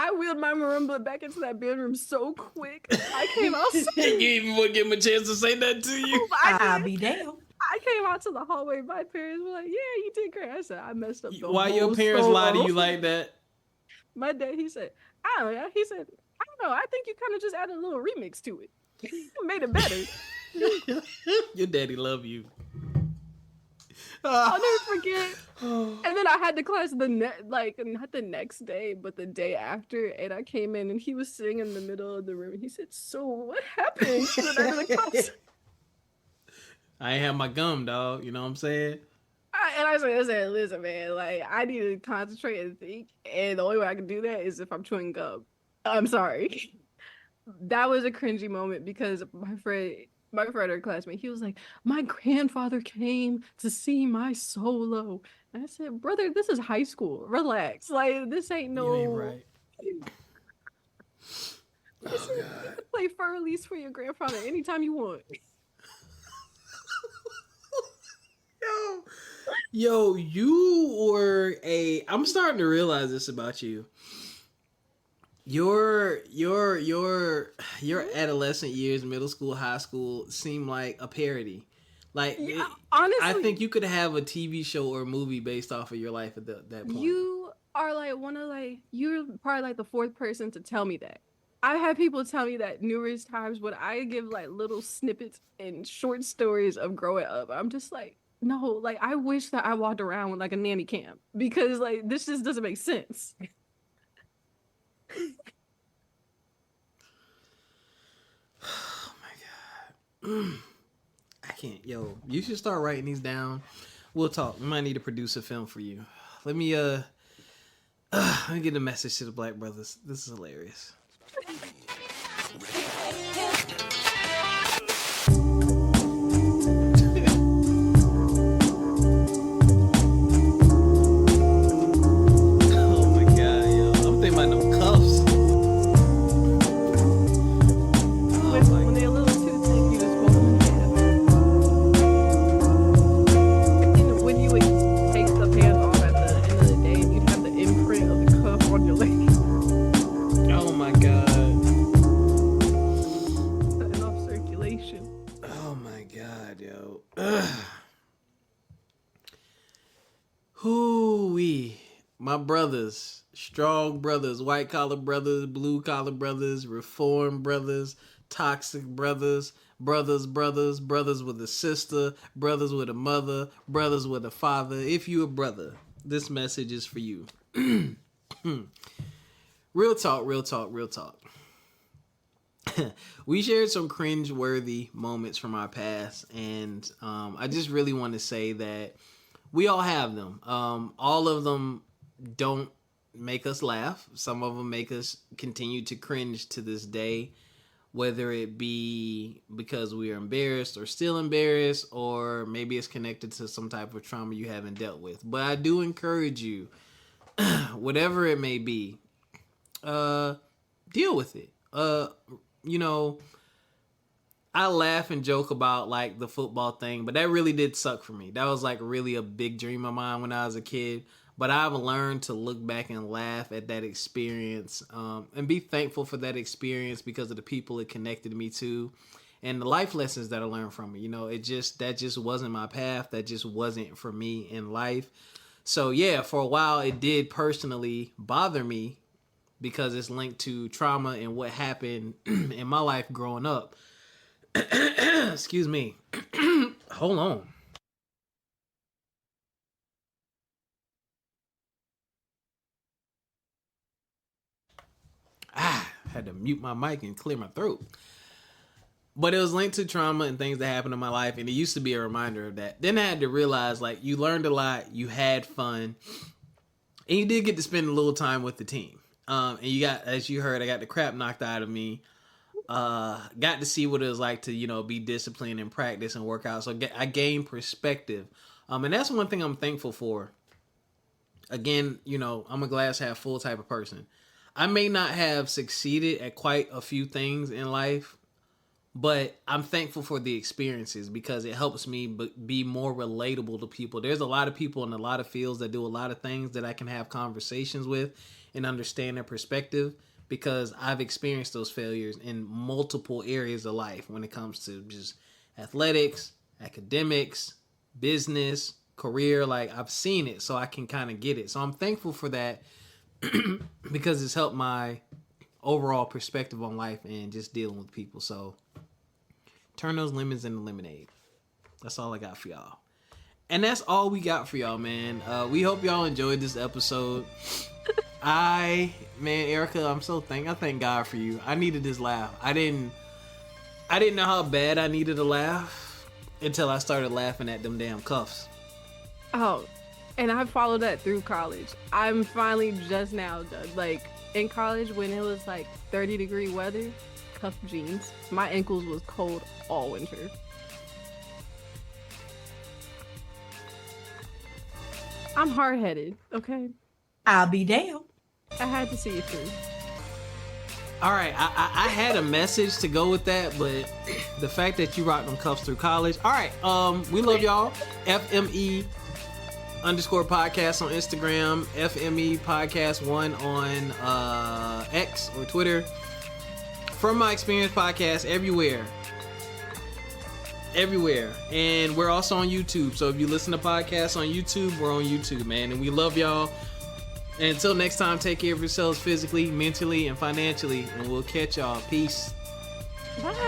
I wheeled my marimba back into that bedroom so quick. I came out. You even wouldn't give him a chance to say that to you. I'll be damned. I came out to the hallway. My parents were like, "Yeah, you did great." I said, "I messed up." Why your parents lie to you like that? My dad, he said, "I don't know." He said, "I don't know. I think you kind of just added a little remix to it. You made it better." Your daddy love you. I'll never forget. And then I had the class not the next day, but the day after. And I came in and he was sitting in the middle of the room. And he said, "So what happened to the night of the concert?" I ain't have my gum, dog. You know what I'm saying? I said, listen, man, like, I need to concentrate and think. And the only way I can do that is if I'm chewing gum. I'm sorry. That was a cringy moment because my friend or classmate, he was like, my grandfather came to see my solo. And I said, brother, this is high school. Relax. Like, this ain't no... You ain't right. I said, you can play for release for your grandfather anytime you want. Yo, you were I'm starting to realize this about you. Your your adolescent years, middle school, high school, seem like a parody. Like, honestly, I think you could have a TV show or a movie based off of your life at that point. You are like you're probably like the fourth person to tell me that. I've had people tell me that numerous times when I give like little snippets and short stories of growing up. I'm just like, no, like I wish that I walked around with like a nanny cam because like this just doesn't make sense. Oh my God. I can't. Yo, you should start writing these down. We'll talk. We might need to produce a film for you. Let me get a message to the Black brothers. This is hilarious. Oh my God, yo. I'm thinking about them cuffs. When they're a little too thick, you just fold them in half. And when you would take the pants off at the end of the day, you'd have the imprint of the cuff on your leg. Oh my God. Enough circulation. Oh my God, yo. Hoo-wee. My brothers, strong brothers, white collar brothers, blue collar brothers, reform brothers, toxic brothers, brothers with a sister, brothers with a mother, brothers with a father. If you a brother, this message is for you. Real talk. We shared some cringe-worthy moments from our past, and I just really want to say that we all have them. All of them don't make us laugh. Some of them make us continue to cringe to this day, whether it be because we are embarrassed or still embarrassed, or maybe it's connected to some type of trauma you haven't dealt with. But I do encourage you, whatever it may be, deal with it. You know, I laugh and joke about like the football thing, but that really did suck for me. That was like really a big dream of mine when I was a kid. But I've learned to look back and laugh at that experience, and be thankful for that experience because of the people it connected me to and the life lessons that I learned from it. You know, that just wasn't my path. That just wasn't for me in life. So yeah, for a while it did personally bother me because it's linked to trauma and what happened in my life growing up. Excuse me. Hold on. Had to mute my mic and clear my throat. But it was linked to trauma and things that happened in my life, and it used to be a reminder of that. Then I had to realize, like, you learned a lot, you had fun, and you did get to spend a little time with the team. And you got, as you heard, I got the crap knocked out of me. Got to see what it was like to, you know, be disciplined and practice and work out. So I gained perspective. And that's one thing I'm thankful for. Again, you know, I'm a glass half full type of person. I may not have succeeded at quite a few things in life, but I'm thankful for the experiences because it helps me be more relatable to people. There's a lot of people in a lot of fields that do a lot of things that I can have conversations with and understand their perspective because I've experienced those failures in multiple areas of life when it comes to just athletics, academics, business, career. Like, I've seen it, so I can kind of get it. So I'm thankful for that because it's helped my overall perspective on life and just dealing with people. So turn those lemons into lemonade. That's all I got for y'all. And that's all we got for y'all, man. We hope y'all enjoyed this episode. Man, Ericca, I thank God for you. I needed this laugh. I didn't know how bad I needed a laugh until I started laughing at them damn cuffs. Oh, and I followed that through college. I'm finally just now done. Like, in college, when it was like 30-degree weather, cuff jeans. My ankles was cold all winter. I'm hard-headed, okay? I'll be damned. I had to see it through. All right, I had a message to go with that, but the fact that you rocked them cuffs through college. All right, we love y'all. FME _podcast on Instagram, FME podcast 1 on X or Twitter. From My Experience podcast everywhere. Everywhere. And we're also on YouTube. So if you listen to podcasts on YouTube, we're on YouTube, man. And we love y'all. And until next time, take care of yourselves physically, mentally, and financially. And we'll catch y'all. Peace. Bye.